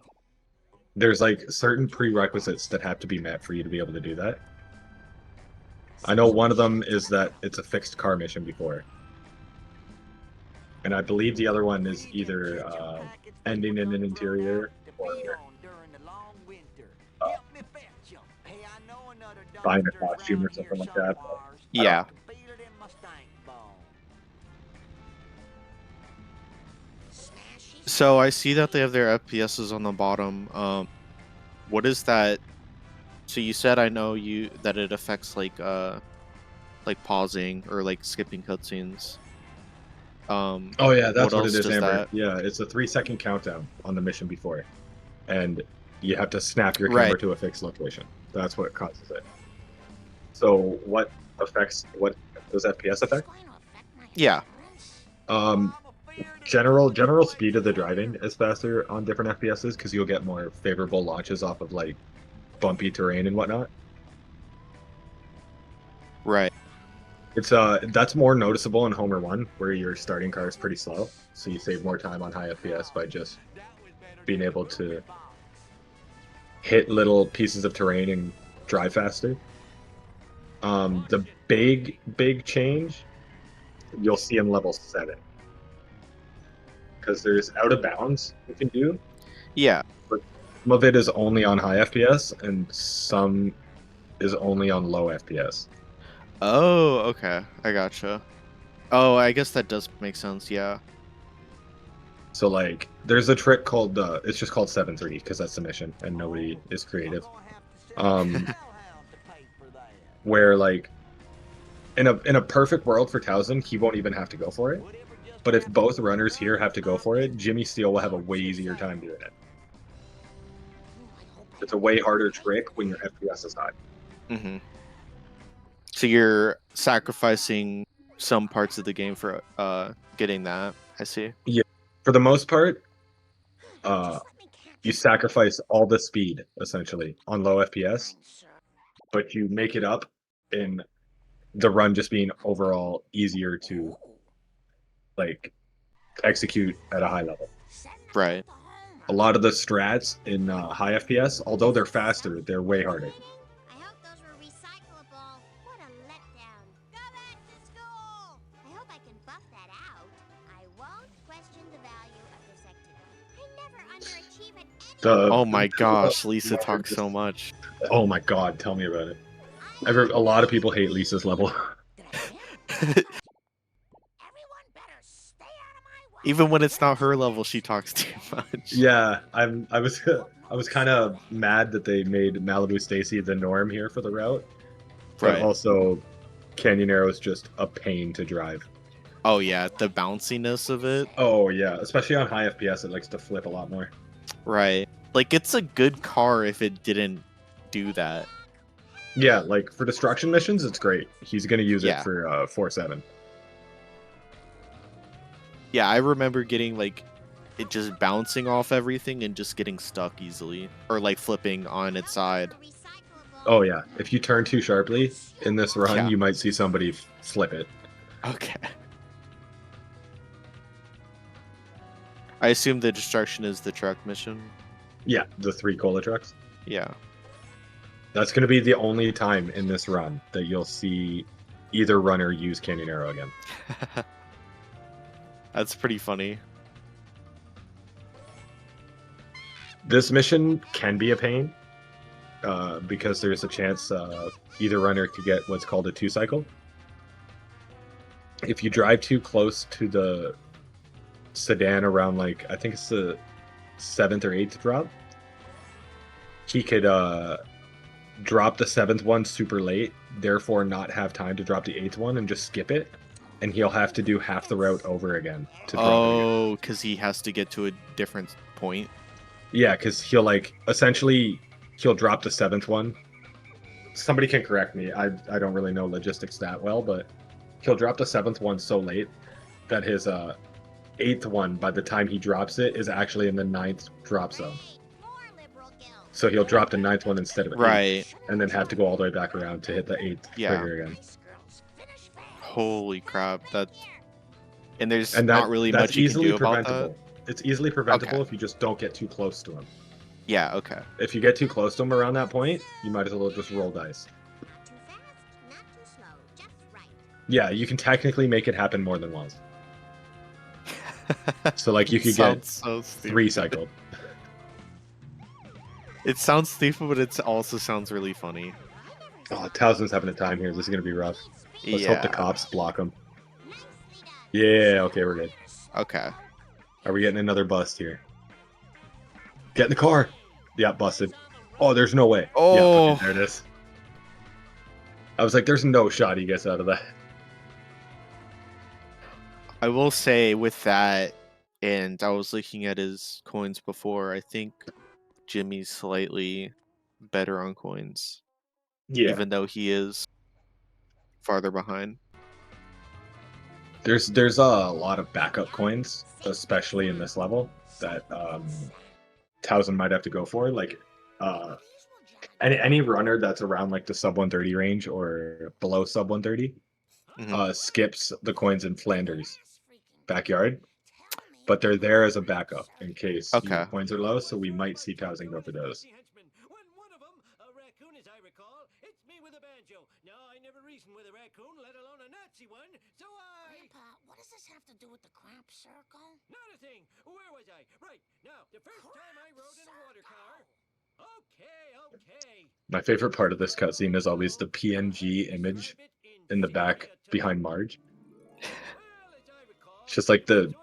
There's like certain prerequisites that have to be met for you to be able to do that. I know one of them is that it's a fixed car mission before. And I believe the other one is either ending in an interior or buying a costume or something like that. Yeah. Smashy. So I see that they have their FPSs on the bottom. What is that? So you said I know you that it affects like pausing or like skipping cutscenes. Oh yeah, that's what else it is, does Amber. that? Yeah, it's a 3-second countdown on the mission before, and you have to snap your camera Right. to a fixed location. That's what causes it. So what does FPS affect? It's going to affect my Yeah. appearance. General speed of the driving is faster on different FPSs because you'll get more favorable launches off of like bumpy terrain and whatnot. Right. It's that's more noticeable in Homer 1 where your starting car is pretty slow, so you save more time on high FPS by just being able to hit little pieces of terrain and drive faster. The big change you'll see in level 7 because there's out of bounds you can do. Yeah. Some of it is only on high FPS and some is only on low FPS. Oh, okay. I gotcha. Oh, I guess that does make sense. Yeah. So like, there's a trick called it's just called 7-3 because that's the mission and nobody is creative. Where like, in a perfect world for Towsen, he won't even have to go for it. But if both runners here have to go for it, Jimmy Steel will have a way easier time doing it. It's a way harder trick when your FPS is high. hmm So you're sacrificing some parts of the game for getting that. I see. For the most part, Just let me catch you sacrifice all the speed essentially on low FPS, it, sir. but you make it up in the run just being overall easier to like execute at a high level. Send them Right. to home. A lot of the strats in high FPS, although they're faster, they're way harder. I hope those were recyclable. What a letdown. Go back to school. I hope I Oh my gosh, Lisa talks so much. Oh my god, tell me about it. A lot of people hate Lisa's level. Everyone better stay out of my way. Even when it's not her level, she talks too much. Yeah, I was kind of mad that they made Malibu Stacy the norm here for the route, but Right. also Canyon Arrow is just a pain to drive. Oh yeah, the bounciness of it. Oh yeah, especially on high FPS, it likes to flip a lot more. Right. Like it's a good car if it didn't do that. Yeah, like for destruction missions, it's great. He's gonna use Yeah. it for 4-7. Yeah, I remember getting like it just bouncing off everything and just getting stuck easily, or like flipping on its side. Oh yeah, if you turn too sharply in this run, Yeah. you might see somebody flip it. Okay. I assume the destruction is the truck mission. Yeah, the 3 cola trucks. Yeah. That's gonna be the only time in this run that you'll see either runner use Canyon Arrow again. That's pretty funny. This mission can be a pain because there's a chance either runner could get what's called a 2-cycle. If you drive too close to the sedan around, like, I think it's the 7th or 8th drop, he could drop the 7th one super late, therefore not have time to drop the 8th one and just skip it, and he'll have to do half the route over again to drop it again. Oh, because he has to get to a different point. Yeah, because he'll essentially he'll drop the 7th one. Somebody can correct me. I don't really know logistics that well, but he'll drop the 7th one so late that his 8th one, by the time he drops it, is actually in the 9th drop zone. So he'll drop the 9th one instead of 8th, Right. and then have to go all the way back around to hit the 8th Yeah. trigger again. Holy crap! And there's And not really that's much you can easily do about preventable. that. It's easily preventable Okay. if you just don't get too close to him. Yeah. Okay. If you get too close to him around that point, you might as well just roll dice. Not too fast, not too slow, just right. Yeah, you can technically make it happen more than once. So like you could get Sounds so stupid. 3 cycled. It sounds stupid, but it also sounds really funny. Oh, Towsen's having a time here. This is gonna be rough. Let's Yeah. hope the cops block him. Yeah, okay, we're good. Okay. Are we getting another bust here? Get in the car. Yeah, busted. Oh, there's no way. Oh. Yeah, okay, there it is. I was like, there's no shot he gets out of that. I will say with that, and I was looking at his coins before, I think Jimmy's slightly better on coins, Yeah. even though he is farther behind. There's a lot of backup coins, especially in this level, that Towsen might have to go for. Like any runner that's around like the sub 130 range or below sub 130 skips the coins in Flanders backyard, but they're there as a backup in case your coins are low, so we might see Towsen go for those. When one of them, a raccoon as I recall, hits me with a banjo. Now I never reasoned with a raccoon, let alone a Nazi one, so Grandpa, what does this have to do with the crop circle? Not a thing. Where was I? Right, now, the first time I rode in a water car. Okay. My favorite part of this cutscene is always the PNG image in the back behind Marge. It's just like the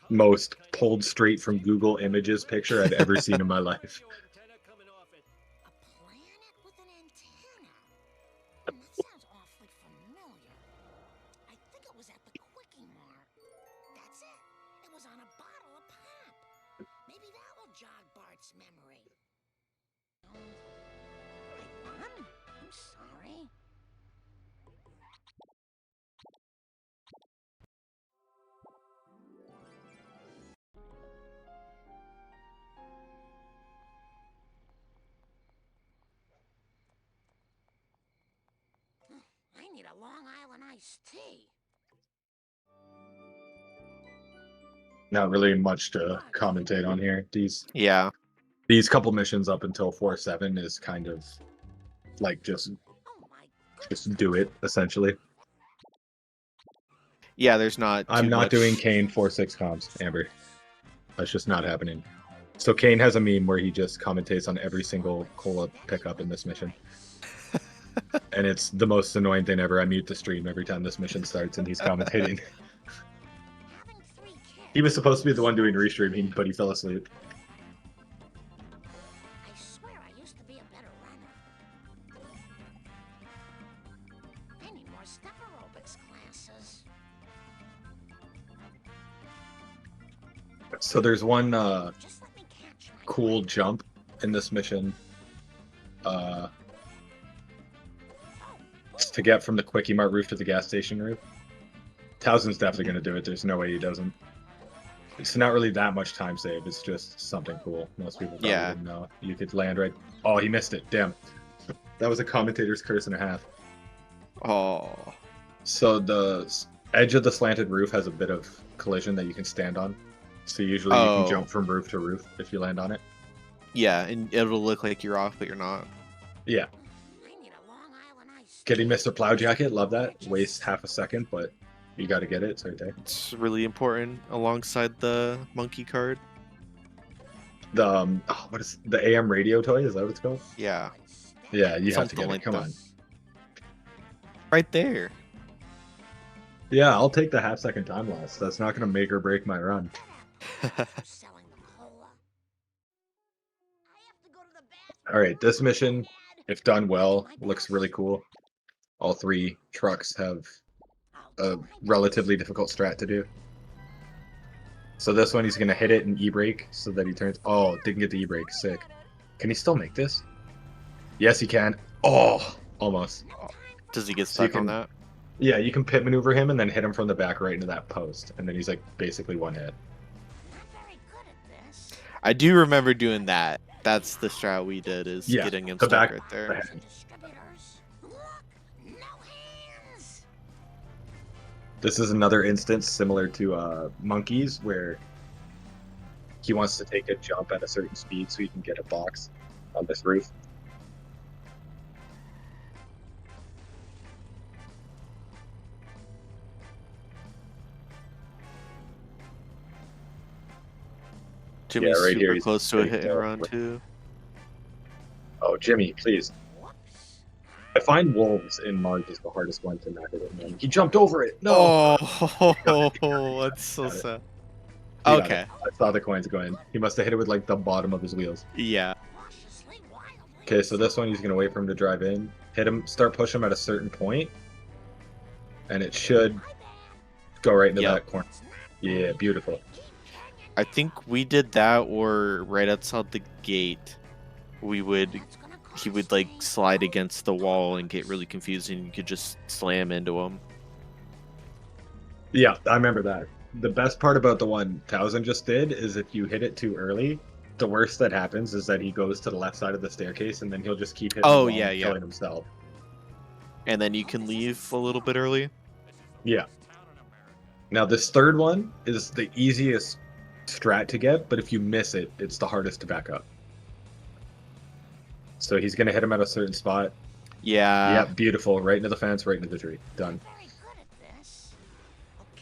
most pulled straight from Google Images picture I've ever seen in my life. A planet with an antenna? That sounds awfully familiar. I think it was at the Quickie Mart. That's it. It was on a bottle of pop. Maybe that will jog Bart's memory. I'm sorry. I need a Long Island iced tea. Not really much to commentate on here. These couple missions up until 4-7 is kind of like just do it essentially. Yeah, there's not. I'm too not much... doing Kane 4-6 comms, Amber. That's just not happening. So Kane has a meme where he just commentates on every single cola pickup in this mission. And it's the most annoying thing ever. I mute the stream every time this mission starts and he's commentating. Having 3 kids. He was supposed to be the one doing restreaming, but he fell asleep. I swear I used to be a better runner. I need more step aerobics classes. So there's one Just let me catch my cool jump in this mission. It's to get from the Quickie Mart roof to the gas station roof. Towsen's definitely going to do it. There's no way he doesn't. It's not really that much time save. It's just something cool. Most people probably Yeah. wouldn't know. You could land right. Oh, he missed it. Damn. That was a commentator's curse and a half. Oh. So the edge of the slanted roof has a bit of collision that you can stand on. So usually you Oh. can jump from roof to roof if you land on it. Yeah, and it'll look like you're off, but you're not. Yeah. I need a Long Island ice. Getting Mr. Plow Jacket, love that. Wastes half a second, but you got to get it. It's right there. It's really important alongside the monkey card. The what is the AM radio toy? Is that what it's called? Yeah, Yeah, you have to Something get like it. Come that. on. right there. Yeah, I'll take the half-second time loss. That's not going to make or break my run. Selling the cola. I have to go to the bathroom. All right, this mission, Dad. if done well, looks really cool. All 3 trucks have a relatively difficult strat to do. So this one, he's going to hit it and e-brake so that he turns... Oh, didn't get the e-brake. Sick. Can he still make this? Yes, he can. Oh, almost. Does he get So you stuck on can- that? Yeah, you can pit maneuver him and then hit him from the back right into that post. And then he's like basically one hit. Not very good at this. I do remember doing that. That's the strat we did, is Yeah, getting him the stuck back- right there. the head. Distributors. Look, no hands. This is another instance similar to Monkeys where he wants to take a jump at a certain speed so he can get a box on this roof. Jimmy's right here, super he's close to a getting hit and the- run too. Oh, Jimmy, please. Whoops. I find wolves in Marge is the hardest one to knock it in. He jumped over it. No. Oh, that's so Got it. sad. He got Okay. it. I saw the coins going. He must have hit it with like the bottom of his wheels. Yeah. Cautiously, wildly. Okay, so this one he's gonna wait for him to drive in, hit him, start pushing him at a certain point, and it should My bad. go right into Yep. that corner. Yeah, beautiful. I think we did that, or right outside the gate, he would like slide against the wall and get really confused, and you could just slam into him. Yeah, I remember that. The best part about the one Towsen just did is if you hit it too early, the worst that happens is that he goes to the left side of the staircase and then he'll just keep hitting Oh, the wall yeah, and yeah. killing himself. And then you can leave a little bit early. Yeah. Now this third one is the easiest strat to get, but if you miss it, it's the hardest to back up. So he's gonna hit him at a certain spot. Yeah. Yeah, beautiful. Right into the fence, right into the tree. Done. Very good at this.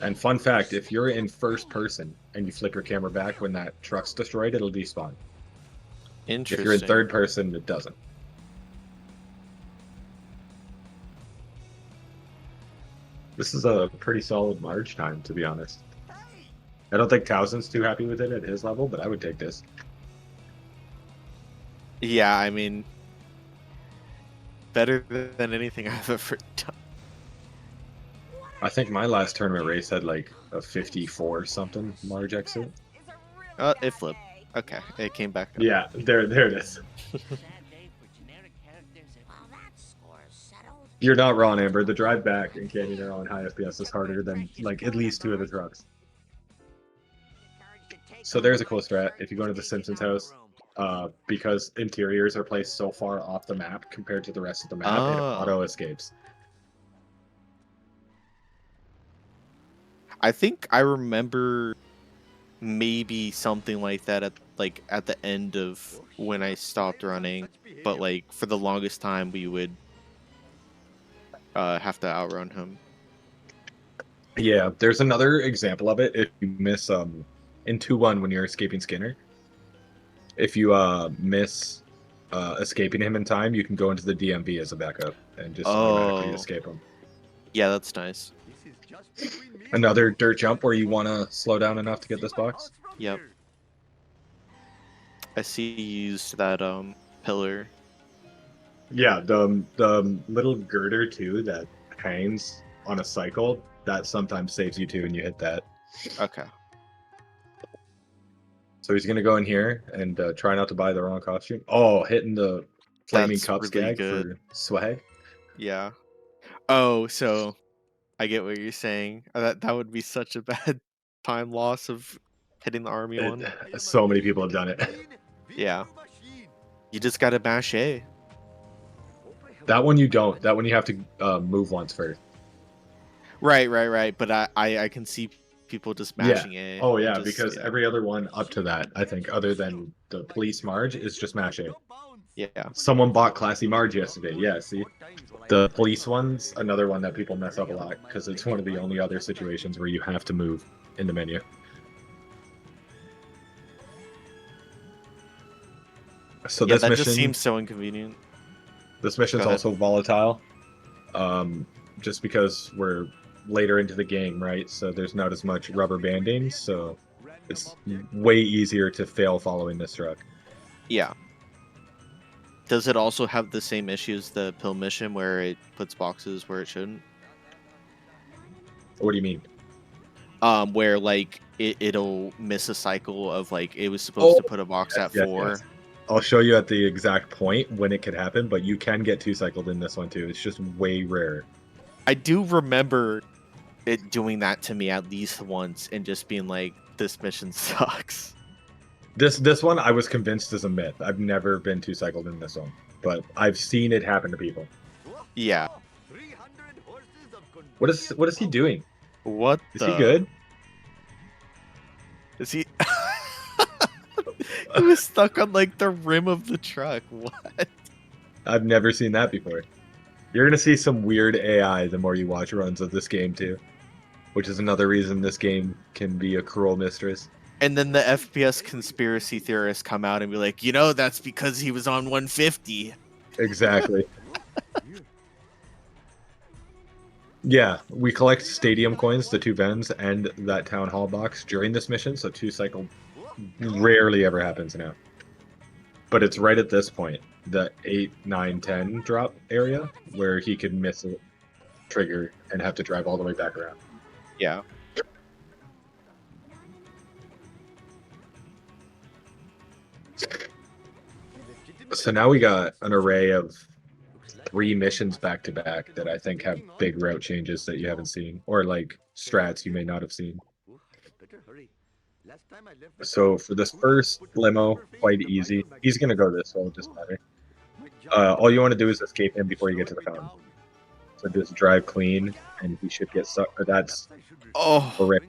And fun fact, if you're in first person and you flip your camera back when that truck's destroyed, it'll despawn. Interesting. If you're in third person, it doesn't. This is a pretty solid Marge time, to be honest. I don't think Towsen's too happy with it at his level, but I would take this. Yeah, I mean, better than anything I've ever done. I think my last tournament race had like a 54 something Marge exit. It flipped. Okay, it came back up. Yeah, there it is. Well, that score is settled. You're not wrong, Amber. The drive back in Canyon Arrow on high FPS is harder than like at least 2 of the trucks. So there's a cool strat. If you go to the Simpsons house, because interiors are placed so far off the map compared to the rest of the map, it Oh. auto escapes. I think I remember maybe something like that at the end of when I stopped running, but like for the longest time we would have to outrun him. Yeah, there's another example of it. If you miss in 2-1 when you're escaping Skinner, If you miss escaping him in time, you can go into the DMV as a backup and just automatically Oh, escape him. yeah, that's nice. Another dirt jump where you want to slow down enough to get this box. Yep. I see you used that pillar. Yeah, the little girder too that hangs on a cycle that sometimes saves you too, and you hit that. Okay. So he's gonna go in here and try not to buy the wrong costume. Oh, hitting the flaming That's cups really gag good. for swag. Yeah. Oh, so I get what you're saying. That would be such a bad time loss of hitting the army one. So many people have done it. Yeah. You just gotta mash A. That one you don't. That one you have to move once first. Right. But I can see people just mashing A. Oh yeah, just, because yeah. every other one up to that, I think, other than the police Marge, is just mash A. Yeah. Someone bought Classy Marge yesterday. Yeah, see? The police one's another one that people mess up a lot because it's one of the only other situations where you have to move in the menu. So Yeah, this that mission, just seems so inconvenient. this mission's Go ahead. also volatile, just because we're later into the game, right? So there's not as much rubber banding, so it's way easier to fail following this truck. Yeah. Does it also have the same issues the pill mission where it puts boxes where it shouldn't? What do you mean? Where like it'll miss a cycle of like it was supposed to put a box yes, at yes, 4. yes. I'll show you at the exact point when it could happen, but you can get 2-cycled in this one too. It's just way rare. I do remember it doing that to me at least once and just being like, this mission sucks. This one I was convinced is a myth. I've never been 2-cycled in this one, but I've seen it happen to people. Yeah. What is he doing? What Is he good? Is he? He was stuck on like the rim of the truck. What? I've never seen that before. You're gonna see some weird AI the more you watch runs of this game too, which is another reason this game can be a cruel mistress. And then the FPS conspiracy theorists come out and be like, you know, that's because he was on 150. Exactly. Yeah, we collect stadium coins, the 2 vens, and that town hall box during this mission, so 2-cycle rarely ever happens now. But it's right at this point, the 8, 9, 10 drop area, where he could miss a trigger and have to drive all the way back around. Yeah. So now we got an array of 3 missions back to back that I think have big route changes that you haven't seen, or like strats you may not have seen. So for this first limo, quite easy. He's gonna go this way, just better. All you want to do is escape him before you get to the fountain. So just drive clean, and he should get stuck. That's horrific.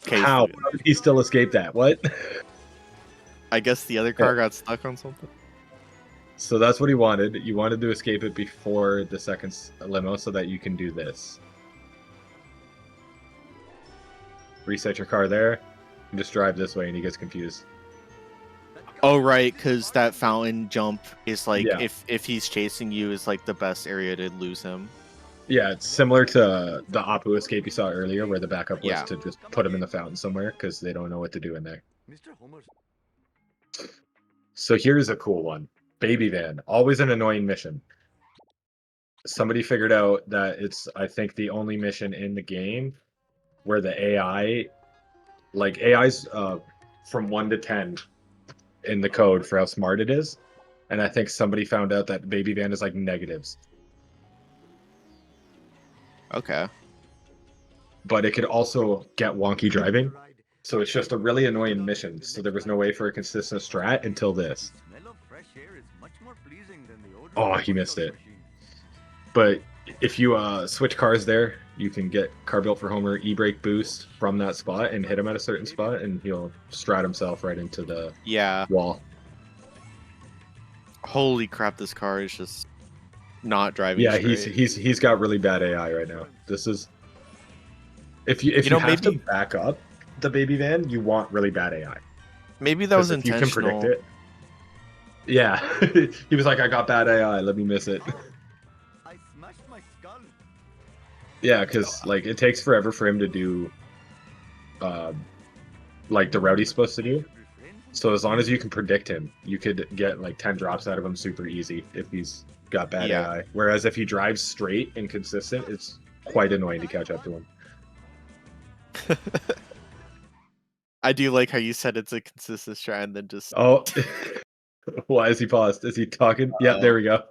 Okay, How did he still escape that? What? I guess the other car got stuck on something. So that's what he wanted. You wanted to escape it before the second limo so that you can do this. Reset your car there, and just drive this way, and he gets confused. Oh, right, because that fountain jump is like, Yeah. if he's chasing you, is like the best area to lose him. Yeah, it's similar to the Apu escape you saw earlier, where the backup was Yeah. to just put him in the fountain somewhere because they don't know what to do in there. So here's a cool one. Baby van, always an annoying mission. Somebody figured out that it's, I think, the only mission in the game where the AI, like AI's from 1 to 10 in the code for how smart it is. And I think somebody found out that baby van is like negatives. Okay. But it could also get wonky driving. So it's just a really annoying mission. So there was no way for a consistent strat until this. Oh, he missed it. But if you switch cars there, you can get Car Built for Homer e-brake boost from that spot and hit him at a certain spot, and he'll strat himself right into the wall. Holy crap! This car is just not driving. Yeah, straight. he's got really bad AI right now. This is if you have to back up the baby van, you want really bad AI. Maybe that was if you can intentional. predict it. Yeah, he was like, "I got bad AI. Let me miss it." I smashed my skull. Yeah, because like it takes forever for him to do, like the route he's supposed to do. So as long as you can predict him, you could get like 10 drops out of him super easy if he's got bad Yeah. AI. Whereas if he drives straight and consistent, it's quite annoying to catch up to him. I do like how you said it's a consistent strat and then just Oh, why is he paused? Is he talking? Yeah, there we go.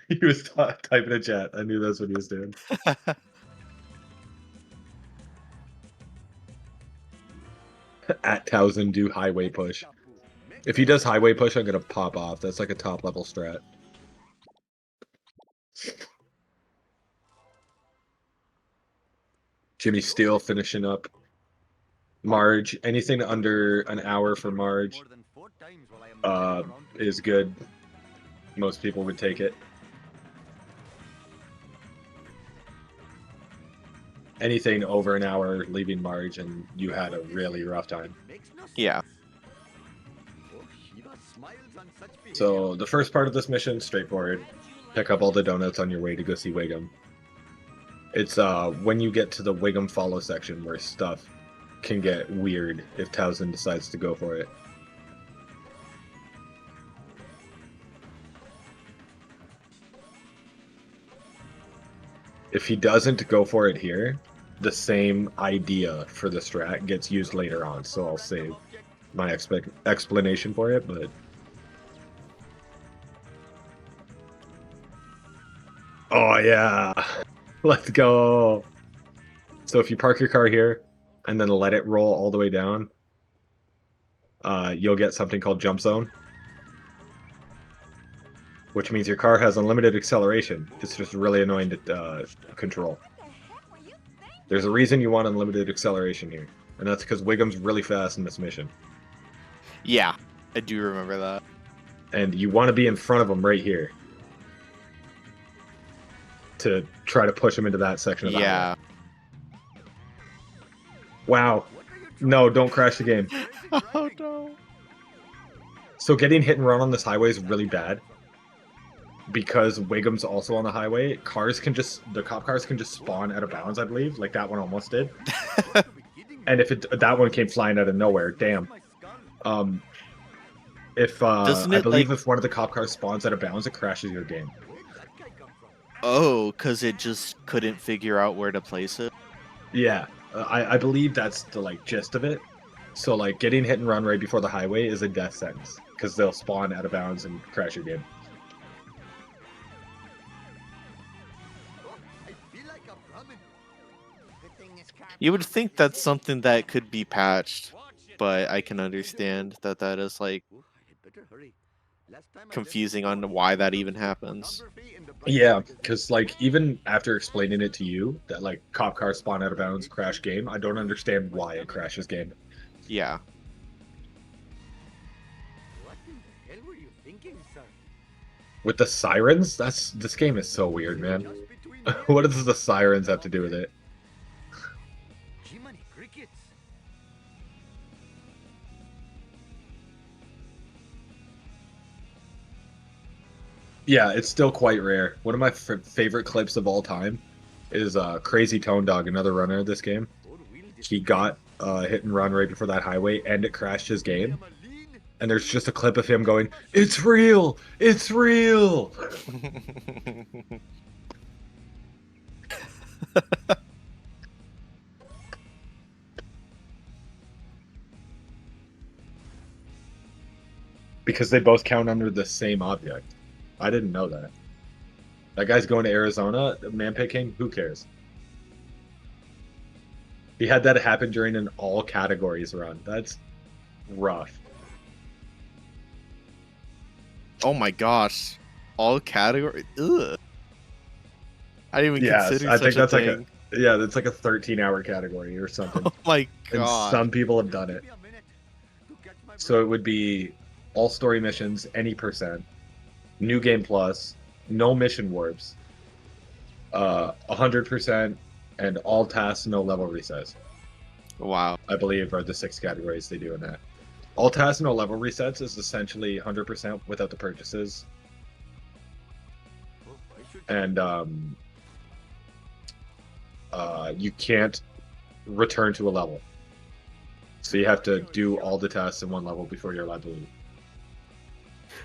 He was typing a chat. I knew that's what he was doing. At Towsen, do highway push. If he does highway push, I'm gonna pop off. That's like a top level strat. Jimmy Steel finishing up. Marge, anything under an hour for Marge More than 4 times while I am driving around with is good. Most people would take it. Anything over an hour leaving Marge and you had a really rough time. Makes no sense. yeah. Oh, Shiva smiles on such behavior. So the first part of this mission, straightforward. Pick up all the donuts on your way to go see Wiggum. It's when you get to the Wiggum follow section where stuff can get weird if Towsen decides to go for it. If he doesn't go for it here, the same idea for the strat gets used later on, so I'll save my explanation for it, but... Oh yeah! Let's go! So if you park your car here, and then let it roll all the way down, you'll get something called Jump Zone. Which means your car has unlimited acceleration. It's just really annoying to control. There's a reason you want unlimited acceleration here, and that's because Wiggum's really fast in this mission. Yeah, I do remember that. And you want to be in front of him right here to try to push him into that section of the Yeah. highway. Wow. No, don't crash the game. Oh no. So getting hit and run on this highway is really bad. Because Wiggum's also on the highway, the cop cars can just spawn out of bounds, I believe, like that one almost did. And if that one came flying out of nowhere, damn. I believe if one of the cop cars spawns out of bounds, it crashes your game. Oh, because it just couldn't figure out where to place it? Yeah, I believe that's the gist of it. So like getting hit and run right before the highway is a death sentence because they'll spawn out of bounds and crash your game. You would think that's something that could be patched, but I can understand that that is like confusing on why that even happens. Yeah, because like even after explaining it to you that like cop cars spawn out of bounds, crash game, I don't understand why it crashes game. Yeah. What in the hell were you thinking, sir? With the sirens, this game is so weird, man. What does the sirens have to do with it? Jiminy crickets. Yeah, it's still quite rare. One of my favorite clips of all time is Crazy Tone Dog, another runner of this game. He got hit and run right before that highway, and it crashed his game. And there's just a clip of him going, "It's real! It's real!" Because they both count under the same object. I didn't know that. That guy's going to Arizona, man picking, who cares? He had that happen during an all categories run. That's rough. Oh my gosh. All category. Ugh. I didn't even consider I such think that's a like thing. that's like a 13-hour category or something. Oh my And god. some people have done it. So it would be all story missions, any percent, new game plus, no mission warps, 100%, and all tasks, no level resets. Wow. I believe are the 6 categories they do in that. All tasks no level resets is essentially 100% without the purchases, and you can't return to a level. So you have to do all the tasks in one level before you're allowed to leave.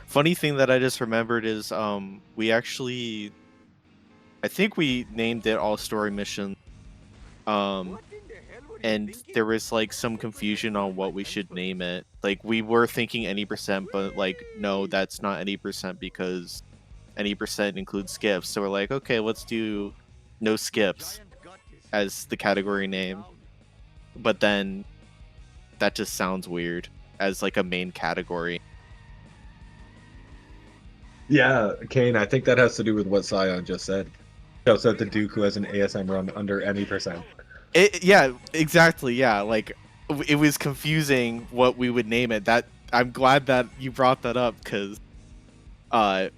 Funny thing that I just remembered is we actually, I think we named it all story mission. And there was like some confusion on what we should name it. Like we were thinking any percent, but like no, that's not any percent because any percent includes skips. So we're like, okay, let's do no skips as the category name. But then that just sounds weird as like a main category. Yeah, Kane, I think that has to do with what Sion just said. Shouts out to Duke who has an ASM run under any percent. Yeah, exactly. Yeah, like it was confusing what we would name it. That I'm glad that you brought that up because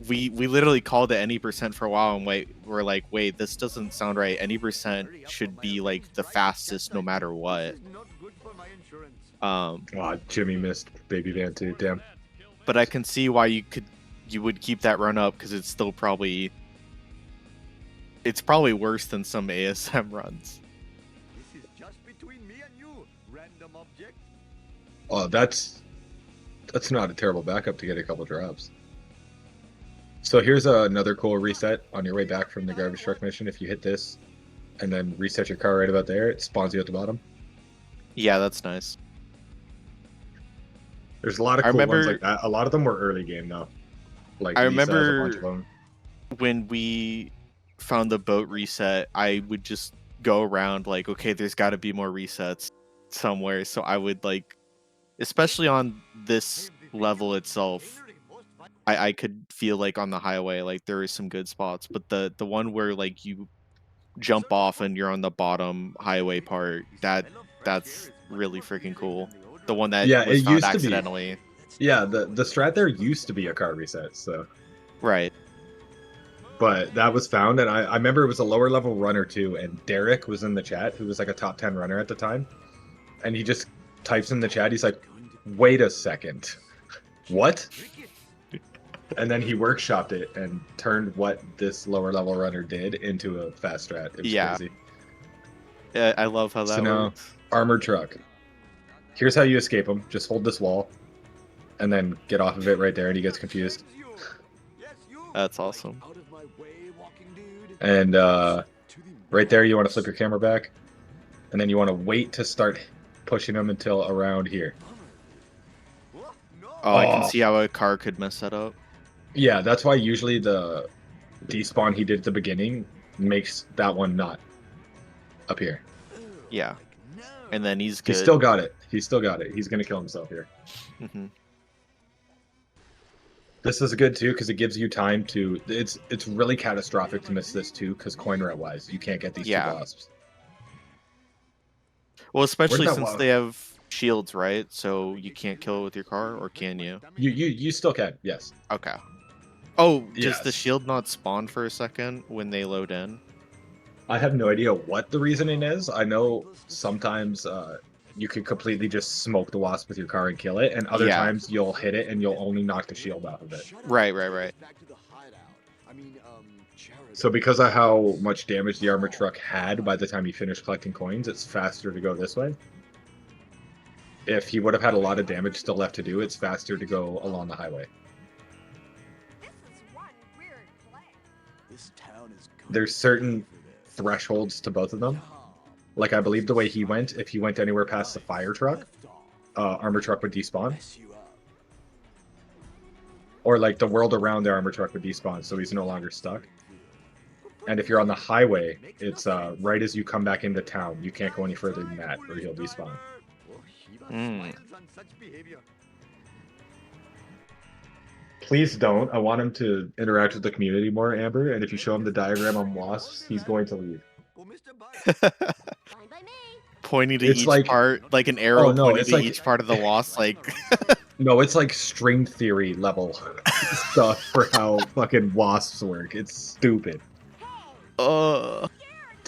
we literally called it any percent for a while and we're like, wait, this doesn't sound right. Any percent should be like the fastest no matter what. Aw, Jimmy missed Baby Van too, damn. But I can see why you would keep that run up because it's probably worse than some ASM runs. This is just between me and you, random object. Oh, that's not a terrible backup to get a couple drops. So here's another cool reset on your way back from the garbage truck mission. If you hit this and then reset your car right about there, it spawns you at the bottom. Yeah, that's nice. There's a lot of cool ones like that. A lot of them were early game though. Like I Lisa has a bunch of remember them. when we found the boat reset, I would just go around like, okay, there's got to be more resets somewhere. So I would like, especially on this level itself, I could feel like on the highway, like there is some good spots, but the one where like you jump off and you're on the bottom highway part, that's really freaking cool. The one that Yeah, was it found used to be. accidentally. Yeah, the strat there used to be a car reset, so. Right. But that was found, and I remember it was a lower level runner too, and Derek was in the chat, who was like a top 10 runner at the time, and he just types in the chat, he's like, wait a second, what? And then he workshopped it and turned what this lower level runner did into a fast strat. It was crazy. Yeah, I love how that So now, works. armored truck. Here's how you escape him. Just hold this wall, and then get off of it right there, and he gets confused. That's awesome. And right there, you want to flip your camera back, and then you want to wait to start pushing him until around here. Oh, I can see how a car could mess that up. Yeah, that's why usually the despawn he did at the beginning makes that one not up here. Yeah. And then he's good. He still got it. He still got it. He's going to kill himself here. Mm-hmm. This is good too because it gives you time to. It's really catastrophic to miss this too because coin rate wise, you can't get these two wasps. Well, especially that since wasp? they have shields, right? So you can't kill it with your car, or can you? You still can, yes. Okay. Oh, does the Yes. shield not spawn for a second when they load in? I have no idea what the reasoning is. I know sometimes you can completely just smoke the wasp with your car and kill it, and other times you'll hit it and you'll only knock the shield off of it. Right. So because of how much damage the armored truck had by the time he finished collecting coins, it's faster to go this way. If he would have had a lot of damage still left to do, it's faster to go along the highway. There's certain thresholds to both of them. Like I believe the way he went, if he went anywhere past the fire truck, armor truck would despawn. Or like the world around the armor truck would despawn, so he's no longer stuck. And if you're on the highway, it's right as you come back into town. You can't go any further than that, or he'll despawn. Please don't. I want him to interact with the community more, Amber. And if you show him the diagram on wasps, he's going to leave. Pointing to It's each like- part, like an arrow Oh, no, pointing it's to like- each part of the wasp, like... No, it's like string theory level stuff for how fucking wasps work. It's stupid.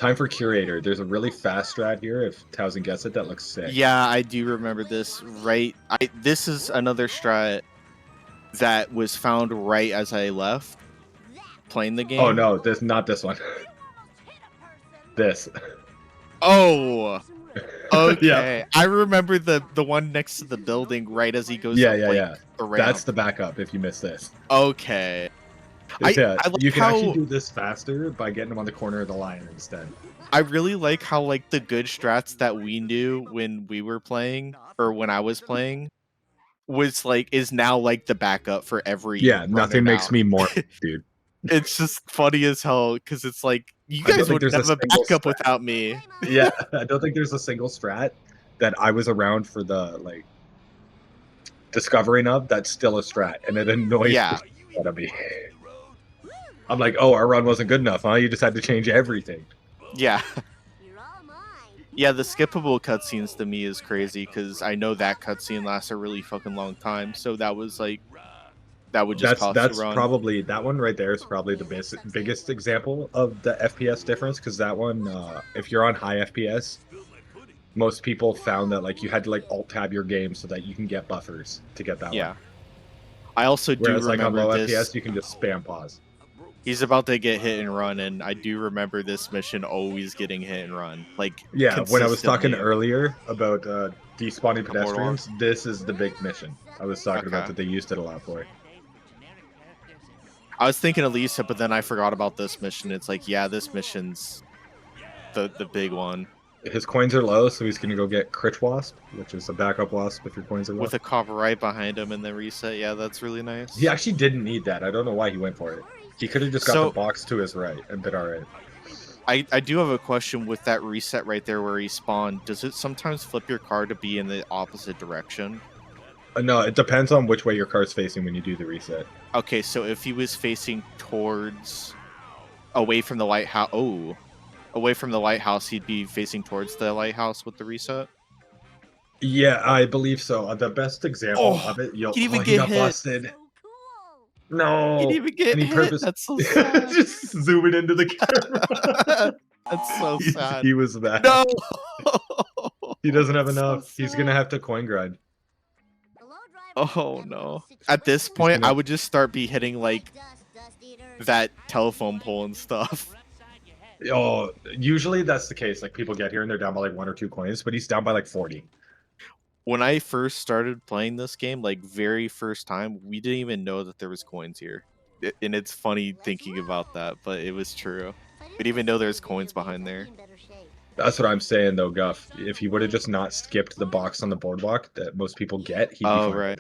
Time for Curator. There's a really fast strat here. If Towsen gets it, that looks sick. Yeah, I do remember this. Right, this is another strat that was found right as I left playing the game. Oh no, not this one. This. Oh, okay. Yeah. I remember the one next to the building right as he goes Yeah, up yeah, like yeah. the ramp. That's the backup if you miss this. Okay. Yeah, I like you can actually how- do this faster by getting him on the corner of the line instead. I really like how like the good strats that we knew when we were playing or when I was playing was like is now like the backup for every Yeah, runner nothing makes now. me more, dude. It's just funny as hell because it's like you I don't guys think wouldn't there's have a a single backup strat. without me. Yeah, I don't think there's a single strat that I was around for the like discovering of that's still a strat, and it annoys Yeah. the shit out of me. I'm like, oh, our run wasn't good enough, huh? You just had to change everything. Yeah. You're all mine. Yeah, the skippable cutscenes to me is crazy because I know that cutscene lasts a really fucking long time. So that was like, that would just cost That's you run. probably that one right there is probably the biggest example of the FPS difference because that one, if you're on high FPS, most people found that like you had to like alt tab your game so that you can get buffers to get that Yeah. one. I also do Whereas like on remember low this. FPS, you can just spam pause. He's about to get hit and run, and I do remember this mission always getting hit and run. Like, Yeah, when I was talking consistently. earlier about despawning Immortal pedestrians, this is the big mission I was talking about Okay. that they used it a lot for. I was thinking of Lisa, but then I forgot about this mission. It's like, yeah, this mission's the big one. His coins are low, so he's gonna go get Crit Wasp, which is a backup wasp if your coins are low. With a cop right behind him and then reset. Yeah, that's really nice. He actually didn't need that. I don't know why he went for it. He could have just got So- the box to his right and been alright. I do have a question with that reset right there where he spawned. Does it sometimes flip your car to be in the opposite direction? No, it depends on which way your car's facing when you do the reset. Okay, so if he was facing towards away from the lighthouse, away from the lighthouse, he'd be facing towards the lighthouse with the reset. Yeah, I believe so. The best example Oh, of it, he didn't even he get got hit. busted. So cool. No, He didn't even get and he hit. That's so sad. just zooming into the camera. That's so sad. He was bad. No. He doesn't have That's so enough. He's gonna sad. have to coin grind. Oh no! At this point, I would just start be hitting like that telephone pole and stuff. Oh, usually that's the case. Like people get here and they're down by like 1 or 2 coins, but he's down by like 40. When I first started playing this game, like very first time, we didn't even know that there was coins here. And it's funny thinking about that, but it was true. We didn't even know there's coins behind there. That's what I'm saying though, Guff. If he would have just not skipped the box on the boardwalk that most people get, he'd be Oh, fine. right.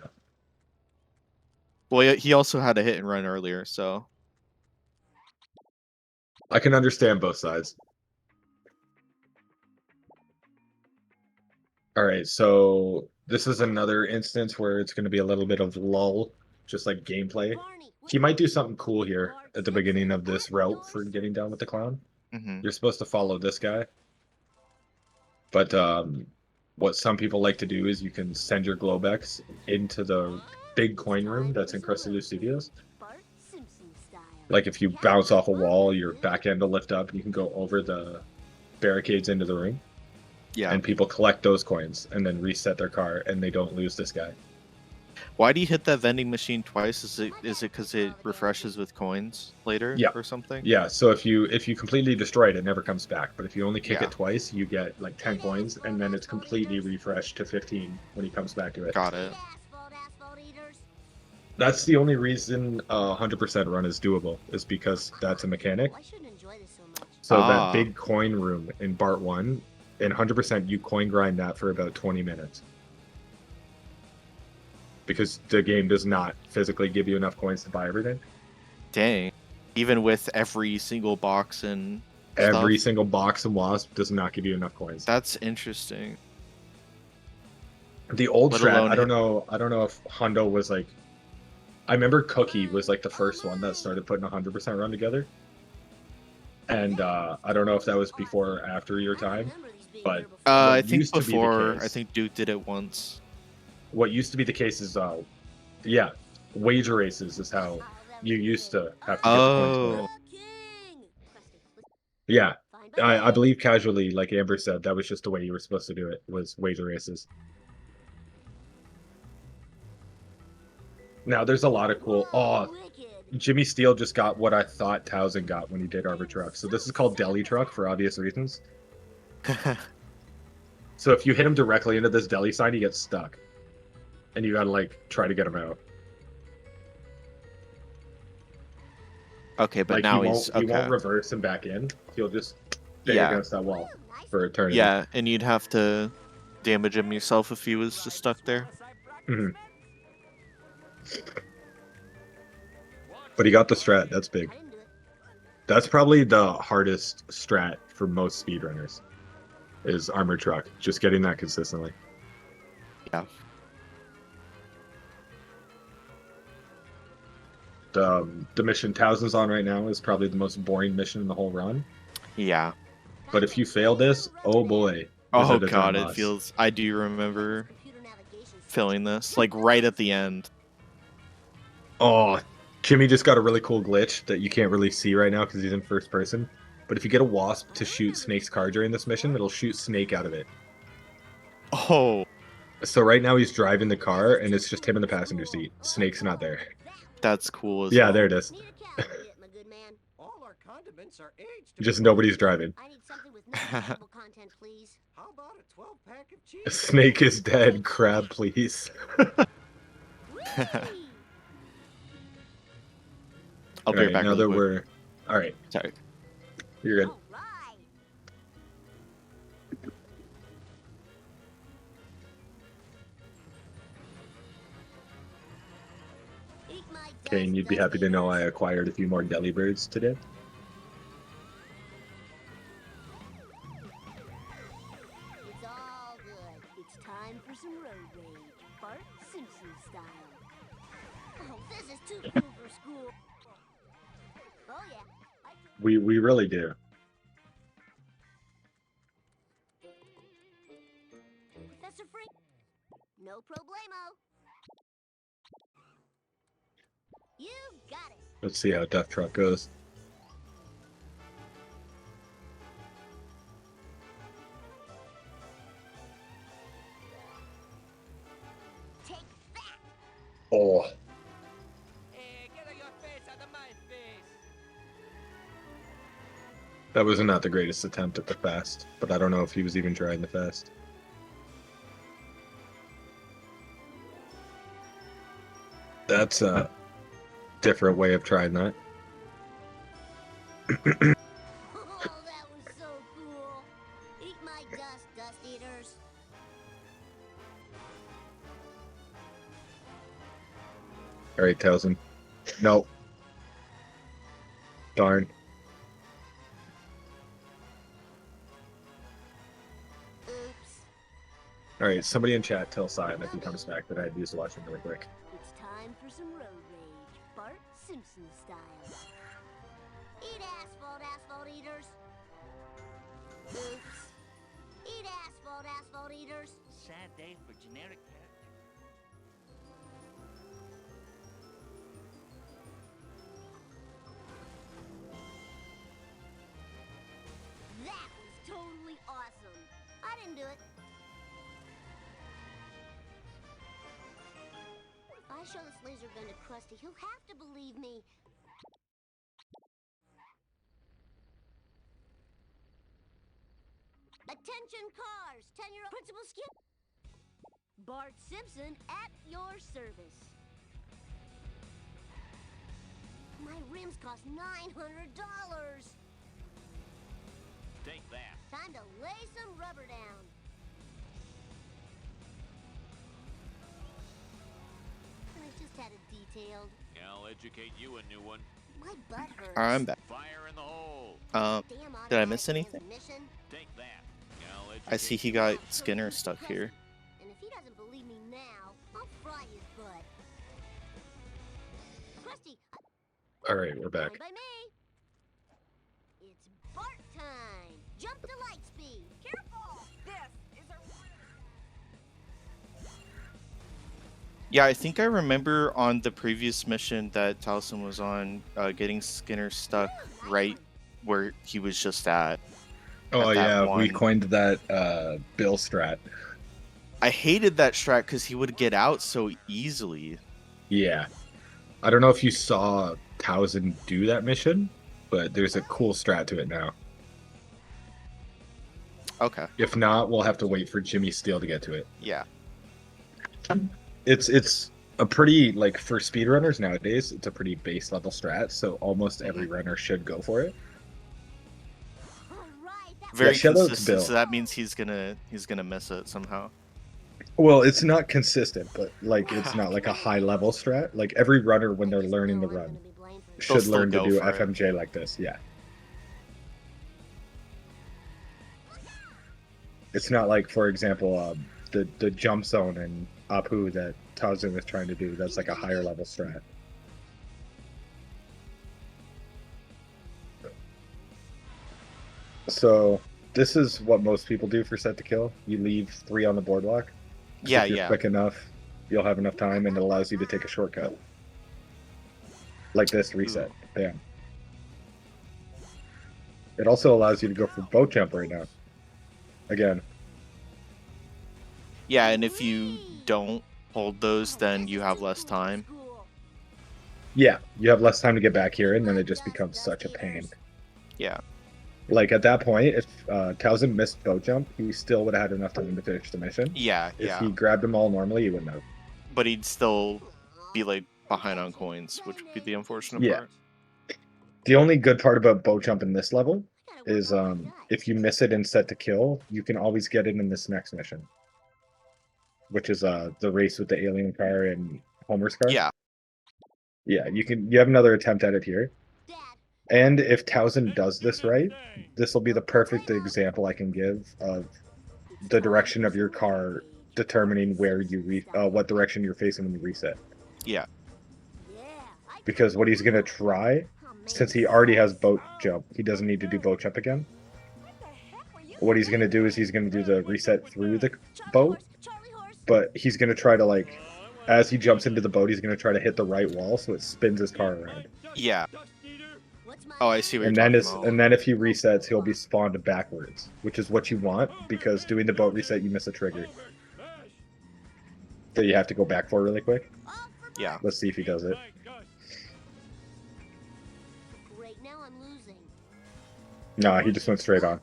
Well, he also had a hit and run earlier, so I can understand both sides. All right, so this is another instance where it's going to be a little bit of lull, just like gameplay. He might do something cool here at the beginning of this route for getting down with the clown. You're supposed to follow this guy. But what some people like to do is you can send your Globex into the big coin room that's in Crusty Studios. Like if you bounce off a wall, your back end will lift up and you can go over the barricades into the room. yeah. And people collect those coins and then reset their car and they don't lose this guy. Why do you hit that vending machine twice? Is it because it refreshes with coins later Yeah. or something? Yeah, so if you completely destroy it, it never comes back. But if you only kick Yeah. it twice, you get like 10 coins and then it's completely refreshed to 15 when he comes back to it. Got it. That's the only reason 100% run is doable, is because that's a mechanic. So that big coin room in Bart 1, in 100% you coin grind that for about 20 minutes. Because the game does not physically give you enough coins to buy everything. Dang. Even with every single box and Every stuff? single box and wasp does not give you enough coins. That's interesting. The old Let strat, alone I don't know if Hundo was like, I remember Cookie was like the first one that started putting 100% run together. And I don't know if that was before or after your time, but I what think used to be the before. I case- think Duke did it once. what used to be the case is, yeah, wager races is how you used to have to get the coins for it. Oh. Yeah, I believe casually, like Amber said, that was just the way you were supposed to do it, was wager races. Now, there's a lot of cool... Oh, Jimmy Steel just got what I thought Towsen got when he did Arbor Truck. So this is called Deli Truck for obvious reasons. So if you hit him directly into this deli sign, he gets stuck. And you gotta, like, try to get him out. Okay, but Like, now he he's won't reverse and back in. He'll just stay Yeah. against that wall for eternity. Yeah, and you'd have to damage him yourself if he was just stuck there. Mhm. But he got the strat. That's big. That's probably the hardest strat for most speedrunners, is Armored Truck. Just getting that consistently. Yeah. The mission Towsen's on right now is probably the most boring mission in the whole run. Yeah. But if you fail this, oh boy. Oh is it a god, time it loss. feels... I do remember filling this, like, right at the end. Oh, Jimmy just got a really cool glitch that you can't really see right now because he's in first person. But if you get a wasp to shoot Snake's car during this mission, it'll shoot Snake out of it. Oh, So right now he's driving the car, and it's just him in the passenger seat. Snake's not there. that's cool as Yeah, well. there it is. Need a caveat, my good man. All our condiments are aged. to Just be nobody's perfect. driving. I need something with no vegetable content, please. How about a 12-pack of cheese? Snake is dead. Crab, please. Whee! I'll be right Alright, back now really that quick. we're... Alright, Sorry. you're good. All right. Eat my Okay, and dust, you'd be happy to know I dust acquired a few more deli birds today. It's all good. It's time for some road rage. Bart Simpson style. Oh, this is too cool for school. Oh, yeah. We really do. Professor Frank. No problemo. You got it. Let's see how Death Truck goes. Take that. Oh, Hey, get your face out of my face. that was not the greatest attempt at the fast, but I don't know if he was even trying the fast. That's a different way of trying that. Oh, that was so cool. Eat my dust, dust eaters. Alright, Towsen. No. Darn. Oops. Alright, somebody in chat tell Sion if he comes back that I had used to watch him really quick. It's time for some road rage. Bart Simpson style. Eat asphalt, asphalt eaters. Oops. Eat asphalt, asphalt eaters. Sad day for generic character. That was totally awesome. I didn't do it. If I show this laser gun to Krusty, he'll have to believe me. Attention cars, 10-year-old principal skill. Bart Simpson at your service. My rims cost $900. Take that. Time to lay some rubber down. And I just had it detailed. I'll educate you a new one. My butt hurts. Alright, I'm back. Fire in the hole. Damn Did I miss automatic anything? transmission. Take that. I'll I see educate he you. got Skinner stuck here. And if he doesn't believe me now, I'll fry his butt. Krusty, Alright, we're back. fine by me. It's Bart time. Jump to light speed. Careful. This is a Yeah, I think I remember on the previous mission that Towsen was on, getting Skinner stuck right where he was just at. Oh at that yeah, we one. coined that Bill strat. I hated that strat because he would get out so easily. Yeah. I don't know if you saw Towsen do that mission, but there's a cool strat to it now. Okay. If not, we'll have to wait for Jimmy Steel to get to it. Yeah. It's a pretty, like, for speedrunners nowadays, it's a pretty base level strat, so almost every runner should go for it. Alright, that Very shout out to consistent, Bill. so that means he's gonna miss it somehow. Well, it's not consistent, but like it's not like a high level strat. Like every runner when they're learning the run should still learn to go do for it. FMJ like this. Yeah. It's not like, for example, the jump zone in Apu that Towsen was trying to do. That's like a higher level strat. So this is what most people do for set to kill. You leave 3 on the boardwalk. 'Cause Yeah, if you're yeah. quick enough, you'll have enough time, and it allows you to take a shortcut. Like this reset. Bam. It also allows you to go for boat jump right now. Again. Yeah, and if you don't hold those, then you have less time. Yeah, you have less time to get back here, and then it just becomes such a pain. Yeah. Like at that point, if Towsen missed boat jump, he still would have had enough time to finish the mission. Yeah, If yeah. he grabbed them all normally, he wouldn't have. But he'd still be like behind on coins, which would be the unfortunate Yeah. part. The only good part about boat jump in this level is if you miss it in set to kill, you can always get it in this next mission, which is the race with the alien car and Homer's car. Yeah. Yeah, you have another attempt at it here. And if Towsen does this right, this will be the perfect example I can give of the direction of your car determining where you what direction you're facing when you reset. Yeah. Because what he's gonna try, since he already has boat jump, he doesn't need to do boat jump again. What he's gonna do is he's gonna do the reset through the boat, but he's gonna try to, like, as he jumps into the boat, he's gonna try to hit the right wall so it spins his car around. Yeah. Oh, I see what And you're then talking about. and then if he resets, he'll be spawned backwards, which is what you want, because doing the boat reset, you miss a trigger that you have to go back for really quick. Yeah. Let's see if he does it. Right now I'm losing. No, he just went straight on.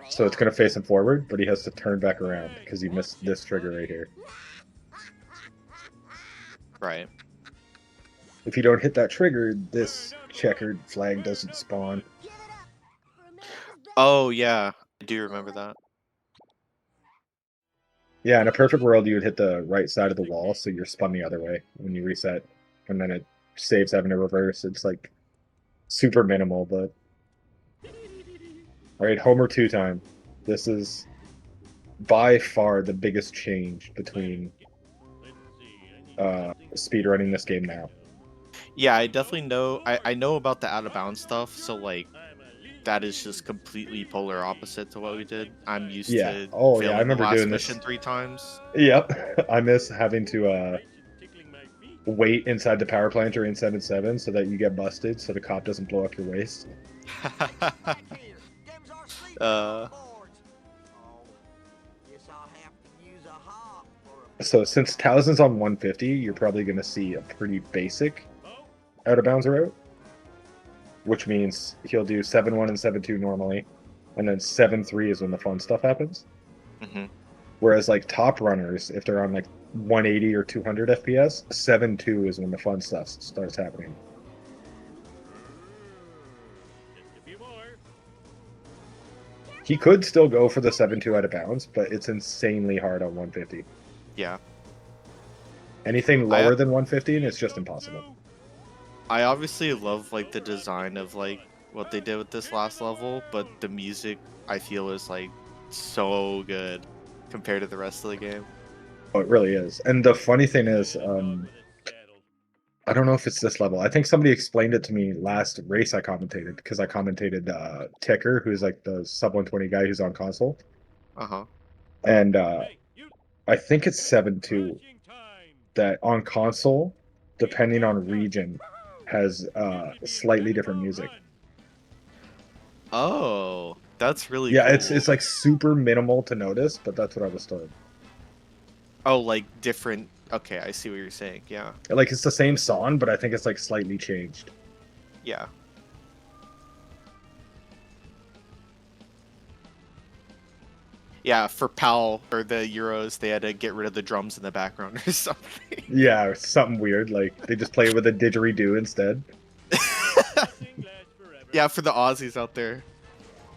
So it's gonna face him forward, but he has to turn back around because he missed this trigger right here. Right. If you don't hit that trigger, this checkered flag doesn't spawn. Oh, yeah. I do remember that. Yeah, in a perfect world, you would hit the right side of the wall, so you're spun the other way when you reset, and then it saves having to reverse. It's like super minimal, but all right, Homer 2 time. This is by far the biggest change between speedrunning this game now. Yeah, I definitely know. I know about the out of bounds stuff, so like that is just completely polar opposite to what we did. I'm used Yeah. to Oh, yeah, I failing the remember last doing this. mission 3 times. Yep, I miss having to wait inside the power plant or in 7-7 so that you get busted, so the cop doesn't blow up your waist. So since Towsen's on 150, you're probably going to see a pretty basic out of bounds route, which means he'll do 7-1 and 7-2 normally, and then 7-3 is when the fun stuff happens. Mm-hmm. Whereas like top runners, if they're on like 180 or 200 FPS, 7-2 is when the fun stuff starts happening. He could still go for the 7-2 out of bounds, but it's insanely hard on 150. Yeah. Anything lower than 150, and it's just impossible. I obviously love like the design of like what they did with this last level, but the music I feel is like so good compared to the rest of the game. Oh, it really is. And the funny thing is, I don't know if it's this level. I think somebody explained it to me last race I commentated, because I commentated Ticker, who's like the sub 120 guy who's on console. Uh-huh. And I think it's 7-2 that on console, depending on region, has slightly different music. Oh. That's really Yeah, cool. it's like super minimal to notice, but that's what I was told. Oh, like different. Okay, I see what you're saying. Yeah. Like it's the same song, but I think it's like slightly changed. Yeah. Yeah, for PAL or the Euros, they had to get rid of the drums in the background or something. Yeah, or something weird. Like they just play with a didgeridoo instead. Yeah, for the Aussies out there.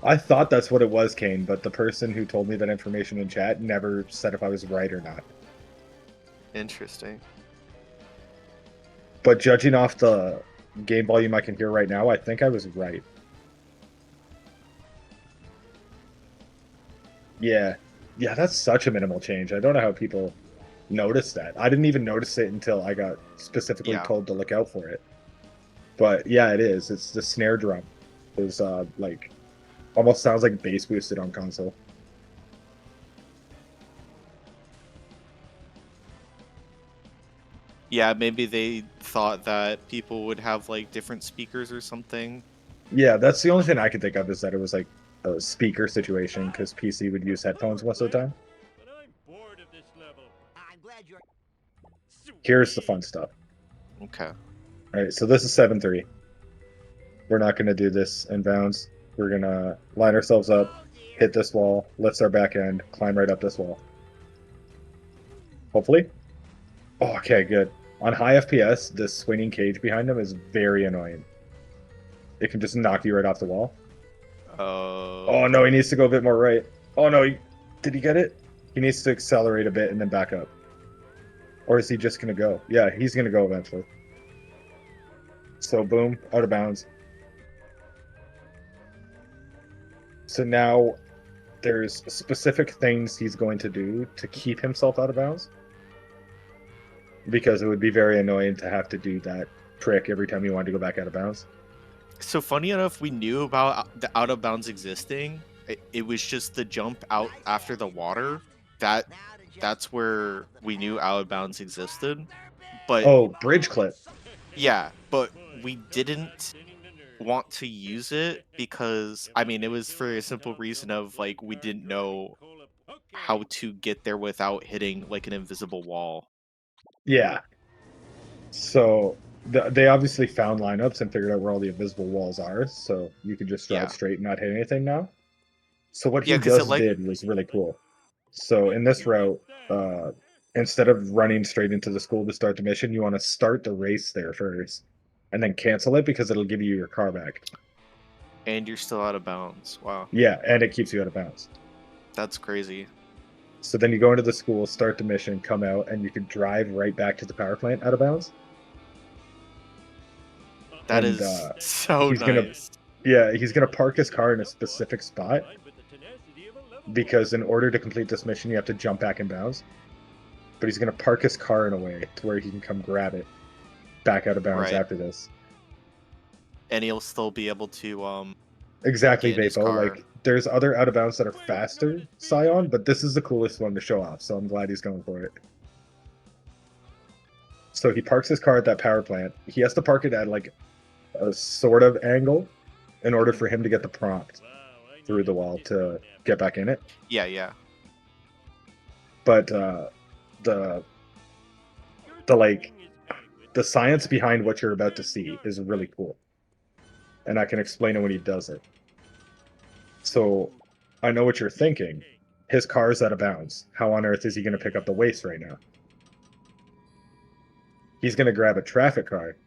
I thought that's what it was, Kane, but the person who told me that information in chat never said if I was right or not. Interesting. But judging off the game volume I can hear right now, I think I was right. Yeah. Yeah, that's such a minimal change. I don't know how people notice that. I didn't even notice it until I got specifically Yeah. told to look out for it. But yeah, it is. It's the snare drum. Is like almost sounds like bass boosted on console. Yeah, maybe they thought that people would have like different speakers or something. Yeah, that's the only thing I could think of is that it was like a speaker situation because PC would use headphones most of the time. But I'm bored of this level. I'm glad you're. Here's the fun stuff. Okay. All right, so this is 7-3. We're not going to do this in bounds. We're going to line ourselves up, hit this wall, lifts our back end, climb right up this wall. Hopefully. Oh, okay, good. On high FPS, this swinging cage behind him is very annoying. It can just knock you right off the wall. Oh, no, he needs to go a bit more right. Oh, no, did he get it? He needs to accelerate a bit and then back up. Or is he just going to go? Yeah, he's going to go eventually. So, boom, out of bounds. So now there's specific things he's going to do to keep himself out of bounds. Because it would be very annoying to have to do that trick every time you wanted to go back out of bounds. So funny enough, we knew about the out of bounds existing. It was just the jump out after the water. That's where we knew out of bounds existed. But Oh, bridge clip. yeah, but we didn't want to use it because I mean it was for a simple reason of like we didn't know how to get there without hitting like an invisible wall. Yeah. So they obviously found lineups and figured out where all the invisible walls are, so you can just drive Yeah. straight and not hit anything now. So what Yeah, he 'cause it, just like- did was really cool. So in this route, instead of running straight into the school to start the mission, you want to start the race there first, and then cancel it because it'll give you your car back. And you're still out of bounds. Wow, Yeah, and it keeps you out of bounds. that's crazy. So then you go into the school, start the mission, come out, and you can drive right back to the power plant out of bounds. That And, is so he's nice. gonna- Yeah, he's going to park his car in a specific spot because in order to complete this mission, you have to jump back in bounds. But he's going to park his car in a way to where he can come grab it back out of bounds Right. after this. And he'll still be able to Exactly, get in his Vapo. car. Like, there's other out of bounds that are faster, Scion, but this is the coolest one to show off, so I'm glad he's going for it. So he parks his car at that power plant. He has to park it at, like, a sort of angle in order for him to get the prompt through the wall to get back in it. yeah. But the science behind what you're about to see is really cool. And I can explain it when he does it. So I know what you're thinking. His car's out of bounds. How on earth is he going to pick up the waste right now? He's going to grab a traffic car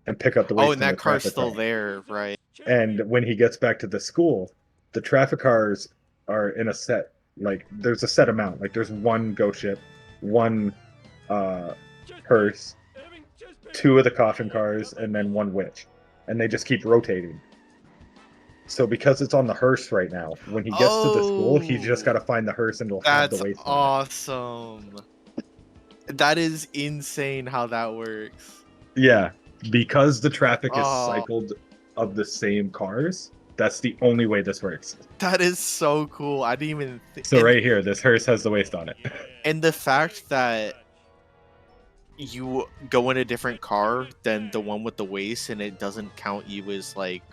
and pick up the waste. Oh, and from that the car's traffic still car. there, right? And when he gets back to the school, the traffic cars are in a set, like, there's a set amount. Like, there's one ghost ship, one hearse, two of the coffin cars, and then one witch. And they just keep rotating. So because it's on the hearse right now, when he gets to the school, he's just got to find the hearse and it'll have the That's waste on it. awesome. That is insane how that works. Yeah, because the traffic is Oh. cycled of the same cars, that's the only way this works. That is so cool. I didn't even think. So right here, this hearse has the waste on it. And the fact that you go in a different car than the one with the waste and it doesn't count you as like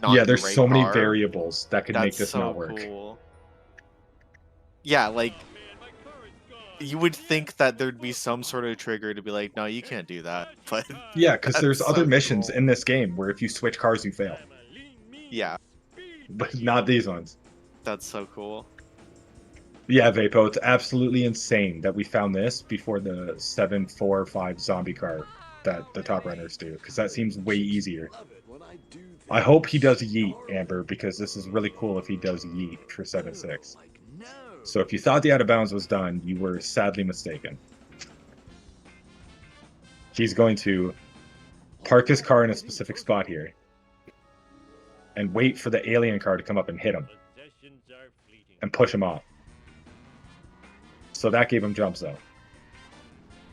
not Yeah, the there's right so many car. variables that could make That's this so not work. cool. Yeah, like you would think that there'd be some sort of trigger to be like, no, you can't do that. But Yeah, because there's that's other so missions cool. in this game where if you switch cars, you fail. Yeah, But not these ones. that's so cool. Yeah, Vapo, it's absolutely insane that we found this before the 745 zombie car that the top runners do, because that seems way easier. I hope he does Yeet, Amber, because this is really cool if he does Yeet for 7-6. So if you thought the out of bounds was done, you were sadly mistaken. He's going to park his car in a specific spot here and wait for the alien car to come up and hit him and push him off. So that gave him jump zone.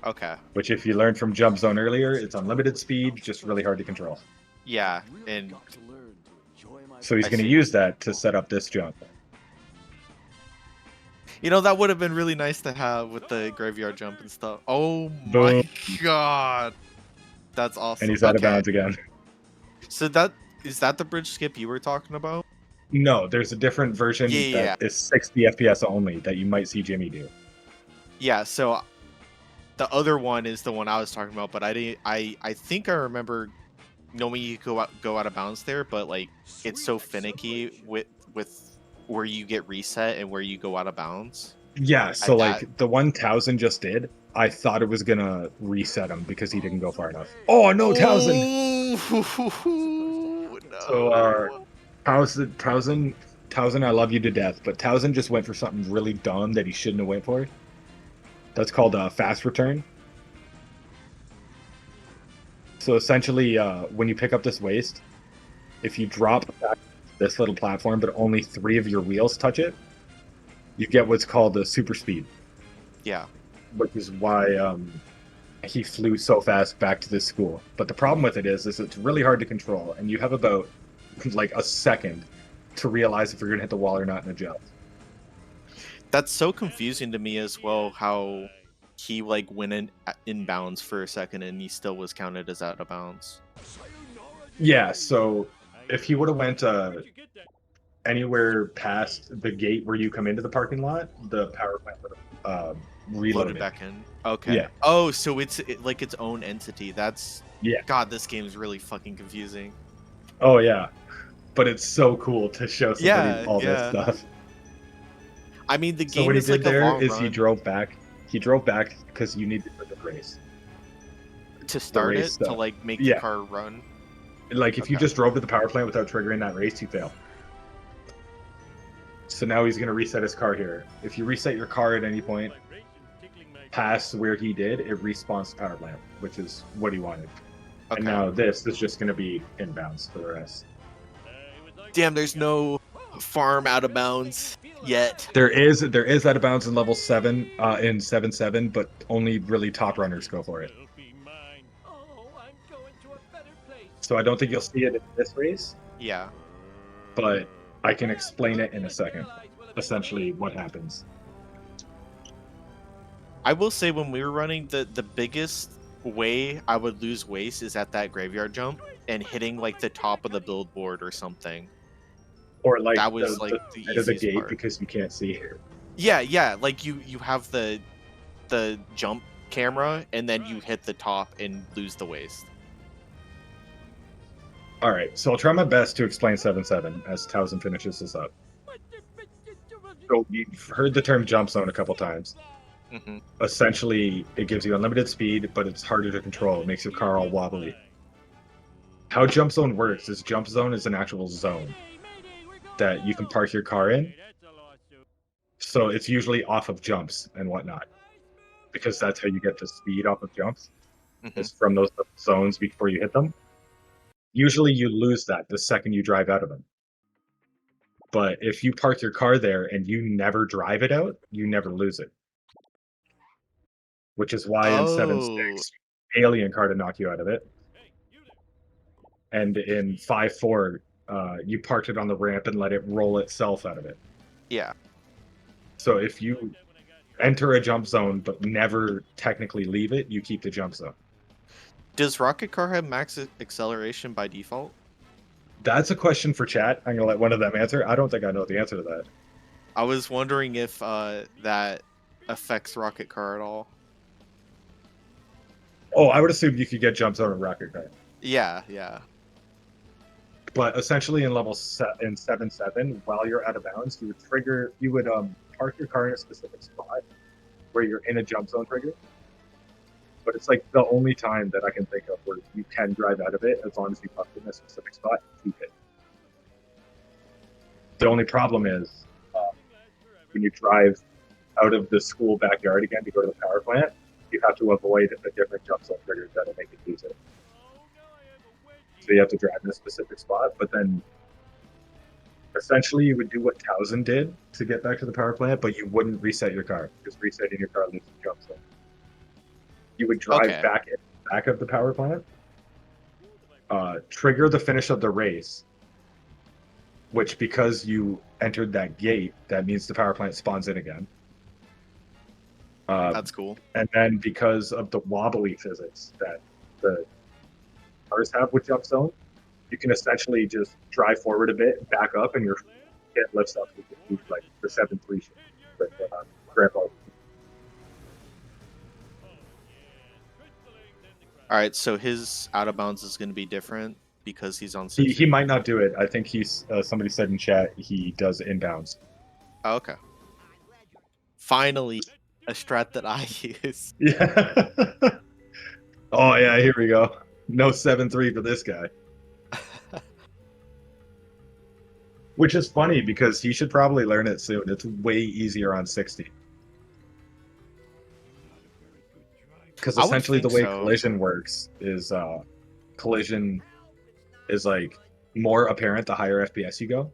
Okay. Which, if you learned from jump zone earlier, it's unlimited speed, just really hard to control. Yeah, and So he's I going to see. use that to set up this jump. you know that would have been really nice to have with the graveyard jump and stuff. Oh my Boom. god, that's awesome. And he's out of Okay. bounds again. So that is that the bridge skip you were talking about? No, there's a different version Yeah. that is 60 FPS only that you might see Jimmy do. Yeah. So the other one is the one I was talking about, but I didn't. I think I remember knowing you go out of bounds there, but like it's so finicky with where you get reset and where you go out of bounds. Yeah, so At like that- the one Towsen just did, I thought it was going to reset him because he didn't go far enough. Oh, no, Towsen! Oh, no. So, Towsen, I love you to death, but Towsen just went for something really dumb that he shouldn't have went for. That's called a fast return. So essentially, when you pick up this waste, if you drop back this little platform, but only 3 of your wheels touch it, you get what's called a super speed, Yeah. which is why he flew so fast back to this school. But the problem with it is it's really hard to control, and you have about like a second to realize if you're gonna hit the wall or not in a jump. That's so confusing to me as well, how he like went in bounds for a second and he still was counted as out of bounds. Yeah, so if he would have went anywhere past the gate where you come into the parking lot, the power plant would have reloaded. Loaded back in. Okay. Yeah. Oh, so it's like its own entity. That's Yeah. God, this game is really fucking confusing. Oh yeah, but it's so cool to show somebody Yeah, all yeah. this stuff. I mean, the So game what he is did like a there long is run he drove back. He drove back because you needed the race. to start race it to stuff. like make Yeah. the car run. Like if you Okay. just drove to the power plant without triggering that race, you fail. So now he's gonna reset his car here. If you reset your car at any point past where he did, it respawns the power plant, which is what he wanted. Okay. And now this is just gonna be inbounds for the rest. Damn, there's no farm out of bounds yet. There is out of bounds in level 7, in 7-7, but only really top runners go for it. Oh, I'm going to a better place. So I don't think you'll see it in this race, Yeah. but I can explain it in a second. Essentially what happens. I will say when we were running, the biggest way I would lose waste is at that graveyard jump and hitting like the top of the billboard or something. Or like That was, the, like, the the end of the easiest gate part. because you can't see. Yeah, like you have the jump camera and then you hit the top and lose the waste. All right, so I'll try my best to explain 7-7 as Towsen finishes this up. So you've heard the term jump zone a couple times. Hmm. Essentially, it gives you unlimited speed, but it's harder to control. It makes your car all wobbly. How jump zone works is jump zone is an actual zone that you can park your car in. So it's usually off of jumps and whatnot, because that's how you get the speed off of jumps. Hmm. Is from those zones before you hit them. Usually you lose that the second you drive out of them. But if you park your car there and you never drive it out, you never lose it. Which is why in 7-6, alien car to knock you out of it. And in 5-4, you parked it on the ramp and let it roll itself out of it. Yeah. So if you enter a jump zone but never technically leave it, you keep the jump zone. Does Rocket Car have max acceleration by default? That's a question for chat. I'm gonna let one of them answer. I don't think I know the answer to that. I was wondering if that affects Rocket Car at all. Oh, I would assume you could get jump zone in Rocket Car. Yeah, yeah. But essentially in in 7-7, while you're out of bounds, you would park your car in a specific spot where you're in a jump zone trigger. But it's like the only time that I can think of where you can drive out of it as long as you park in a specific spot and keep it. The only problem is when you drive out of the school backyard again to go to the power plant, you have to avoid a different jump zone trigger that'll make it use it. So you have to drive in a specific spot, but then essentially you would do what Towsen did to get back to the power plant, but you wouldn't reset your car because resetting your car loses jump zone. You would drive back of the power plant, trigger the finish of the race, which because you entered that gate, that means the power plant spawns in again. That's cool. And then because of the wobbly physics that the cars have with jump zone, you can essentially just drive forward a bit, back up, and your hit lifts up with like the 7-3 shit with Grandpa. All right, so his out of bounds is going to be different because he's on 60. He might not do it. I think he's somebody said in chat he does inbounds. Oh, okay. Finally, a strat that I use. Yeah. Oh yeah, here we go. No 7-3 for this guy. Which is funny because he should probably learn it soon. It's way easier on 60. Because essentially the way collision works is collision is like more apparent the higher FPS you go.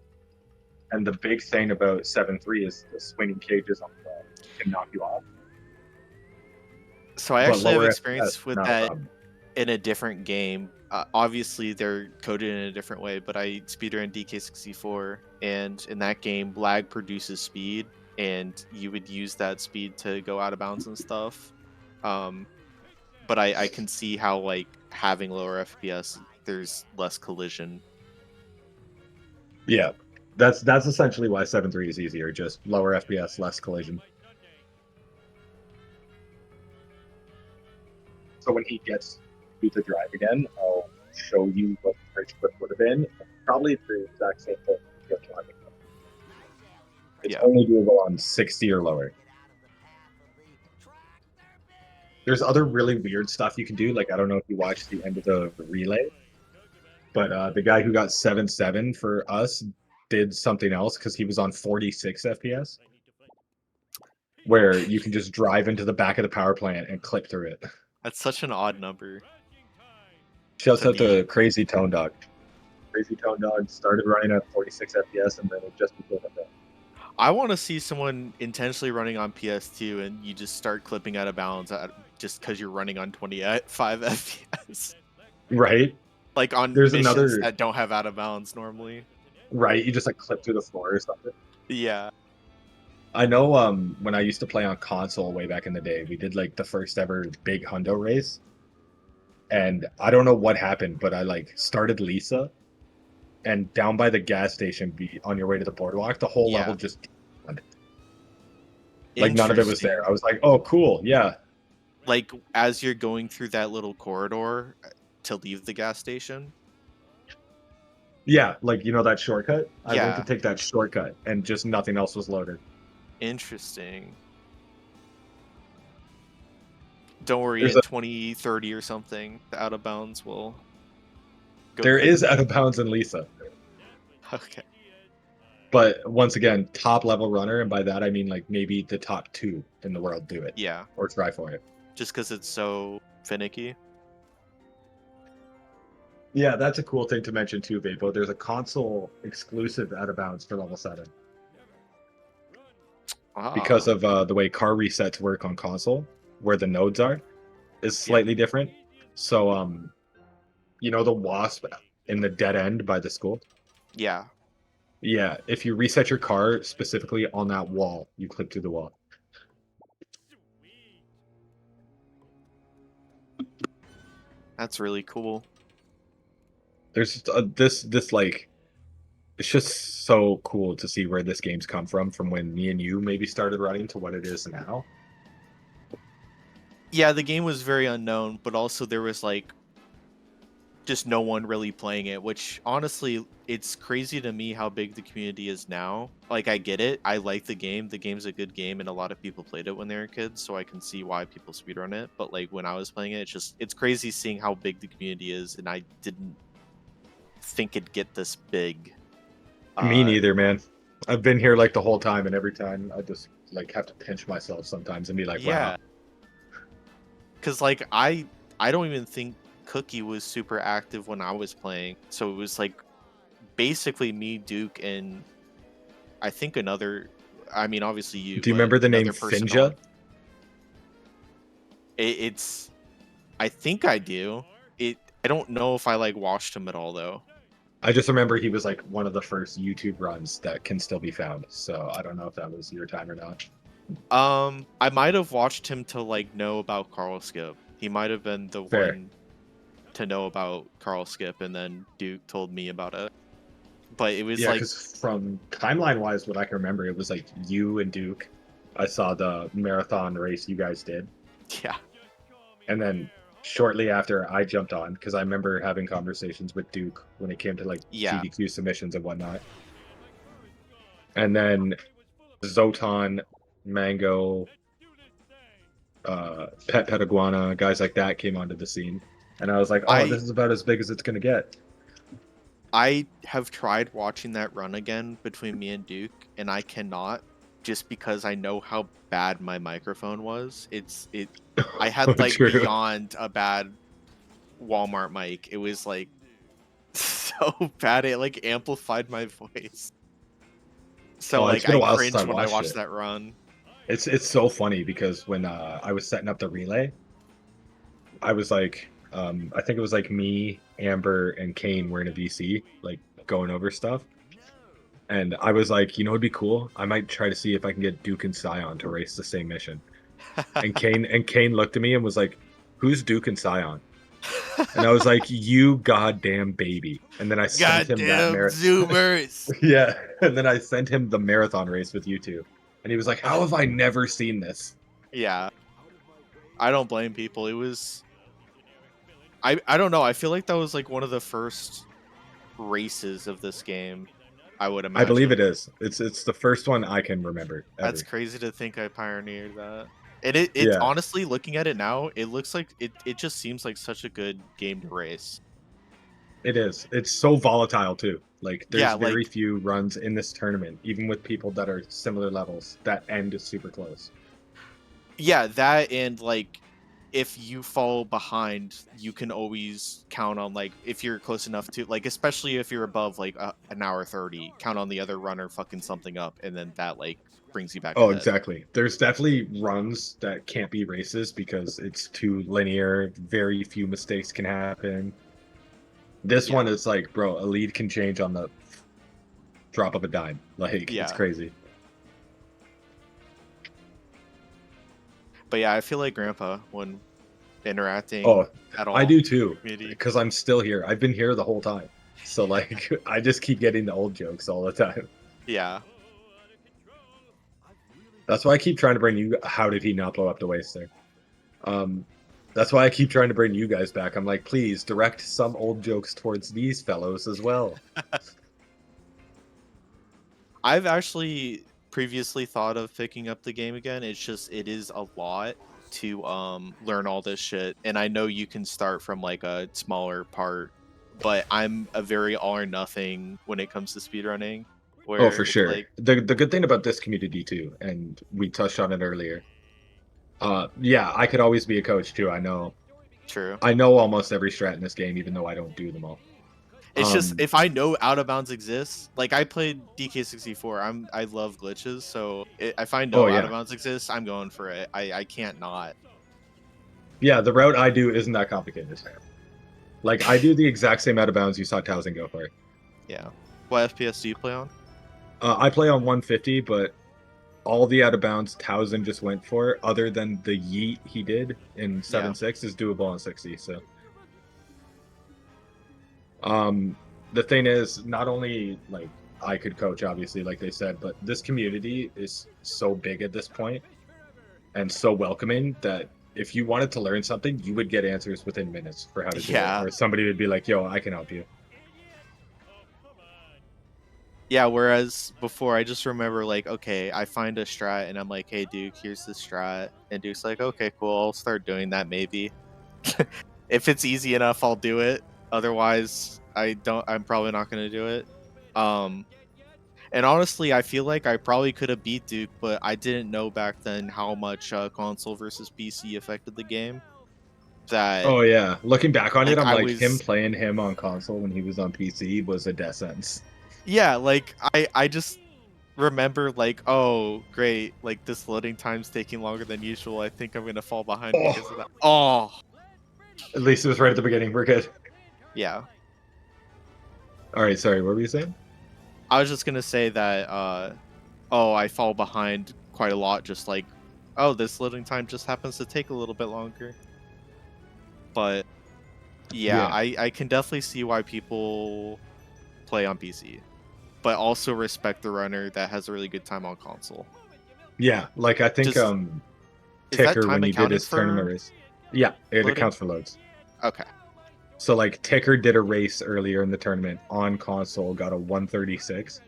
And the big thing about 7-3 is the swinging cages on the wall can knock you off. So I actually have experience with that in a different game. Obviously, they're coded in a different way, but I speedrun DK64, and in that game, lag produces speed, and you would use that speed to go out of bounds and stuff. But I can see how, like, having lower FPS, there's less collision. Yeah, that's essentially why 7-3 is easier, just lower FPS, less collision. So when he gets to the drive again, I'll show you what the bridge flip would have been. Probably the exact same thing. It's only doable on 60 or lower. There's other really weird stuff you can do. Like, I don't know if you watched the end of the relay, but the guy who got 7-7 for us did something else because he was on 46 FPS, where you can just drive into the back of the power plant and clip through it. That's such an odd number. Shouts out to Crazy Tone Dog. Crazy Tone Dog started running at 46 FPS and then it just became a thing. I want to see someone intentionally running on PS2 and you just start clipping out of bounds just because you're running on 25 FPS. Right. Like on missions that don't have out of bounds normally. Right, you just like clip through the floor or something. Yeah. I know when I used to play on console way back in the day, we did like the first ever big hundo race. And I don't know what happened, but I like started Lisa and down by the gas station on your way to the boardwalk, the whole level just like none of it was there. I was like, oh cool, yeah. Like as you're going through that little corridor to leave the gas station. Yeah, like you know that shortcut? I went to take that shortcut and just nothing else was loaded. Interesting. Don't worry, in 2030 or something, the out of bounds will go. There is out of bounds in Lisa. Okay. But once again, top level runner, and by that I mean like maybe the top 2 in the world do it. Yeah. Or try for it. Just because it's so finicky. Yeah, that's a cool thing to mention too, Vapo. There's a console exclusive out of bounds for level 7. Because of the way car resets work on console, where the nodes are, is slightly different. So, you know the wasp in the dead end by the school? Yeah. Yeah, if you reset your car specifically on that wall, you clip through the wall. That's really cool. There's this like it's just so cool to see where this game's come from when me and you maybe started running to what it is now. Yeah, the game was very unknown, but also there was like just no one really playing it, which honestly, it's crazy to me how big the community is now. Like, I get it. I like the game. The game's a good game, and a lot of people played it when they were kids, so I can see why people speedrun it. But like when I was playing it, it's crazy seeing how big the community is, and I didn't think it'd get this big. Me neither, man. I've been here like the whole time, and every time I just like have to pinch myself sometimes and be like, Yeah. wow. Because like I don't even think Cookie was super active when I was playing, so it was like basically me, Duke, and I think another. I mean, obviously you. Do you but remember the name another person Finja? on- It's. I think I do. I don't know if I like watched him at all though. I just remember he was like one of the first YouTube runs that can still be found. So I don't know if that was your time or not. I might have watched him to like know about Carl Skip. He might have been the Fair. one to know about Carl Skip, and then Duke told me about it. But it was Yeah, like, because from timeline wise, what I can remember, it was like you and Duke. I saw the marathon race you guys did. yeah, And then shortly after I jumped on, because I remember having conversations with Duke when it came to like Yeah. GDQ submissions and whatnot. And then Zotan, Mango, Pet Iguana, guys like that came onto the scene. And I was like, oh, this is about as big as it's going to get. I have tried watching that run again between me and Duke, and I cannot, just because I know how bad my microphone was. I had like True. beyond a bad Walmart mic. It was like so bad it like amplified my voice. So Oh, it's like been a I while since cringed I when I watched watched it. that run. It's so funny because when I was setting up the relay, I was like, I think it was like me, Amber, and Kane were in a VC, like going over stuff. And I was like, you know, it'd be cool. I might try to see if I can get Duke and Scion to race the same mission. And Kane looked at me and was like, "Who's Duke and Scion?" And I was like, "You goddamn baby!" And then I sent him that Goddamn marathon. Zoomers. Yeah, and then I sent him the marathon race with you two, and he was like, "How have I never seen this?" Yeah. I don't blame people. It was I don't know. I feel like that was like one of the first races of this game, I would imagine. I believe it is. It's the first one I can remember. Ever. That's crazy to think I pioneered that. And it's Yeah. honestly, looking at it now, it looks like it just seems like such a good game to race. It is. It's so volatile too. Like there's Yeah, very like- few runs in this tournament, even with people that are similar levels, that end super close. Yeah, that, and like if you fall behind, you can always count on, like, if you're close enough to, like, especially if you're above like an hour 30, count on the other runner fucking something up, and then that like brings you back. Oh, ahead. exactly. There's definitely runs that can't be races because it's too linear. Very few mistakes can happen. This one is like, bro, a lead can change on the drop of a dime. Like, it's crazy. But yeah, I feel like Grandpa when interacting. Oh, at all. I do too, Community. because I'm still here. I've been here the whole time. So like, I just keep getting the old jokes all the time. Yeah. That's why I keep trying to bring you. How did he not blow up the waist there? That's why I keep trying to bring you guys back. I'm like, please direct some old jokes towards these fellows as well. I've actually previously thought of picking up the game again. It's just it is a lot to learn all this shit, and I know you can start from like a smaller part, but I'm a very all or nothing when it comes to speedrunning. Oh, for sure. The good thing about this community too, and we touched on it earlier. Yeah, I could always be a coach too. I know. True. I know almost every strat in this game, even though I don't do them all. It's just if I know out of bounds exists, like I played DK64. I love glitches, so if I know out of bounds exists, I'm going for it. I can't not. Yeah, the route I do isn't that complicated. Like I do the exact same out of bounds you saw Towsen go for. Yeah. What FPS do you play on? I play on 150, but all the out of bounds Towsen just went for, other than the yeet he did in 7.6, is doable on 60. So, The thing is, not only like I could coach, obviously, like they said, but this community is so big at this point and so welcoming that if you wanted to learn something, you would get answers within minutes for how to do it, Yeah. or somebody would be like, "Yo, I can help you." Yeah, whereas before I just remember like, okay, I find a strat and I'm like, hey Duke, here's the strat. And Duke's like, okay, cool, I'll start doing that maybe. If it's easy enough, I'll do it. Otherwise, I'm probably not gonna do it. Um and honestly, I feel like I probably could have beat Duke, but I didn't know back then how much console versus PC affected the game. That Oh yeah, looking back on it, like I'm I like him was playing him on console when he was on PC was a death sentence. yeah, like I just remember like, oh great, like this loading time's taking longer than usual. I think I'm gonna fall behind because of that. Oh At least it was right at the beginning. We're good. yeah. All right, sorry, what were you saying? I was just gonna say that oh, I fall behind quite a lot, just like, oh, this loading time just happens to take a little bit longer. But yeah, Yeah. I can definitely see why people play on PC, but also respect the runner that has a really good time on console. Yeah, like I think Just is that Ticker when time he did accounting his tournament for race. Yeah, it loading? accounts for loads. Okay. So like Ticker did a race earlier in the tournament on console, got a 136,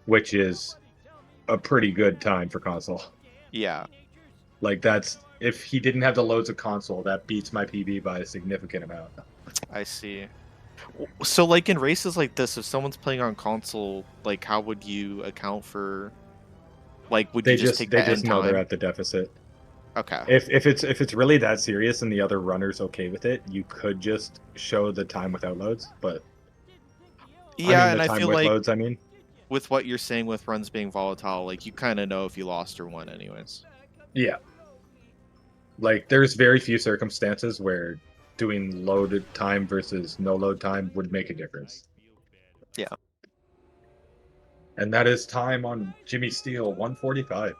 which is a pretty good time for console. Yeah. Like that's if he didn't have the loads of console, that beats my PB by a significant amount. I see. So, like in races like this, if someone's playing on console, like how would you account for? Like, would you just take They the just end know they're time? at the deficit. Okay. If it's really that serious and the other runner's okay with it, you could just show the time without loads. But I Yeah, mean the and I time feel with like loads. I mean, with what you're saying with runs being volatile, like you kind of know if you lost or won, anyways. yeah. Like there's very few circumstances where doing loaded time versus no load time would make a difference. Yeah. And that is time on Jimmy Steel 145.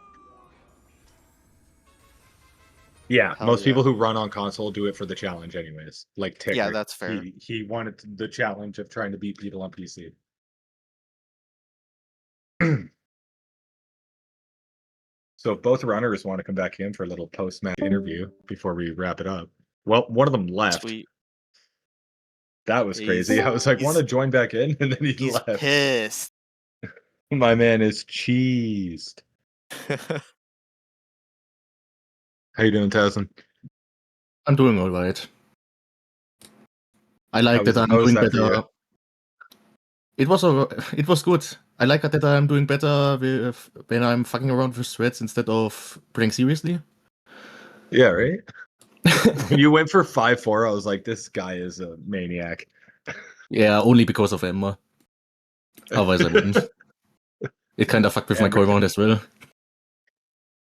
Yeah, Hell most yeah. people who run on console do it for the challenge anyways. Like Ticker. Yeah, that's fair. He wanted the challenge of trying to beat people on PC. So if both runners want to come back in for a little post-match interview before we wrap it up. Well, one of them left. Sweet. That was He's- crazy. I was like, he's- want to join back in? And then he He's left. pissed. My man is cheesed. How you doing, Towsen? I'm doing all right. I like that I'm How was doing that for better. you? It was good. I like that I'm doing better with when I'm fucking around with threads instead of playing seriously. Yeah, right? When you went for 5-4, I was like, this guy is a maniac. Yeah, only because of Emma. Otherwise, I wouldn't. It kind of fucked with my Emma core can- round as well.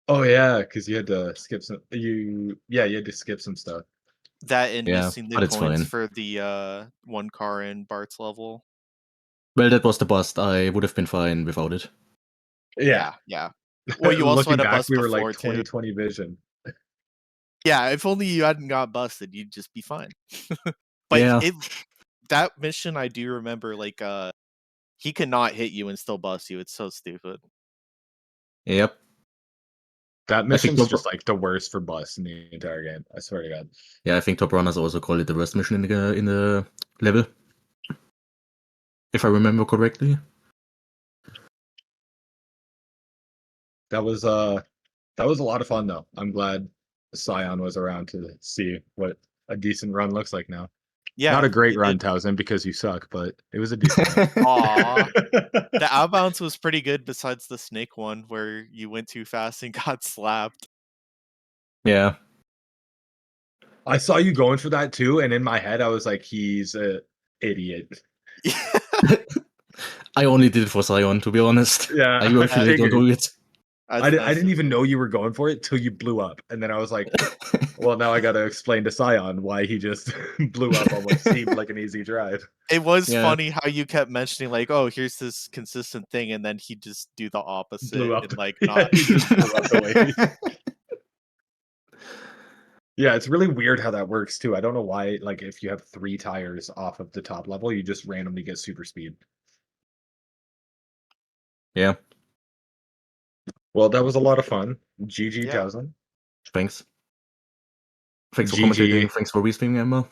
Oh yeah, because you had to skip some. You had to skip some stuff. That and Yeah, missing the but it's points fine. for the one car in Bart's level. Well, that was the bust. I would have been fine without it. Yeah. Yeah. Well, you also Looking had a back, bust we were before like too. 20/20 vision. Yeah, if only you hadn't got busted, you'd just be fine. But Yeah. that mission I do remember, like he cannot hit you and still bust you. It's so stupid. Yep. That I think mission's Top- just like the worst for bus in the entire game. I swear to God. Yeah, I think top runners also call it the worst mission in the level, if I remember correctly. That was a lot of fun though. I'm glad Scion was around to see what a decent run looks like now. Yeah. Not a great you run, did. Towsen, because you suck, but it was a decent run. Aw. The outbounds was pretty good besides the snake one where you went too fast and got slapped. Yeah. I saw you going for that too, and in my head I was like, he's a idiot. I only did it for Scion, to be honest. Yeah, I usually don't do it. I didn't even know you were going for it till you blew up, and then I was like, well, now I got to explain to Scion why he just blew up on what seemed like an easy drive. It was Yeah. funny how you kept mentioning like, oh, here's this consistent thing, and then he'd just do the opposite Blew up, and like yeah, not. he just blew up the way. Yeah, it's really weird how that works too. I don't know why, like, if you have 3 tires off of the top level, you just randomly get super speed. Yeah, Well, that was a lot of fun. GG, Yeah. Towsen. thanks. Thanks for GG. commentating. Thanks for restreaming, Emma.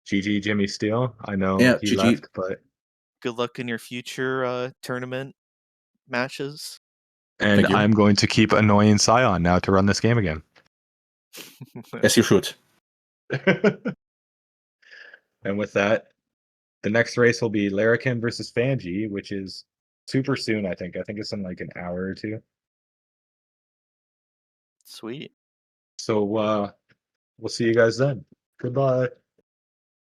GG, Jimmy Steel. I know Yeah, he GG. left, but Good luck in your future tournament matches. and Thank you. I'm going to keep annoying Scion now to run this game again. As you should. And with that, the next race will be Larrikin versus Fangi, which is super soon, I think. I think it's in like an hour or two. Sweet. So we'll see you guys then. Goodbye.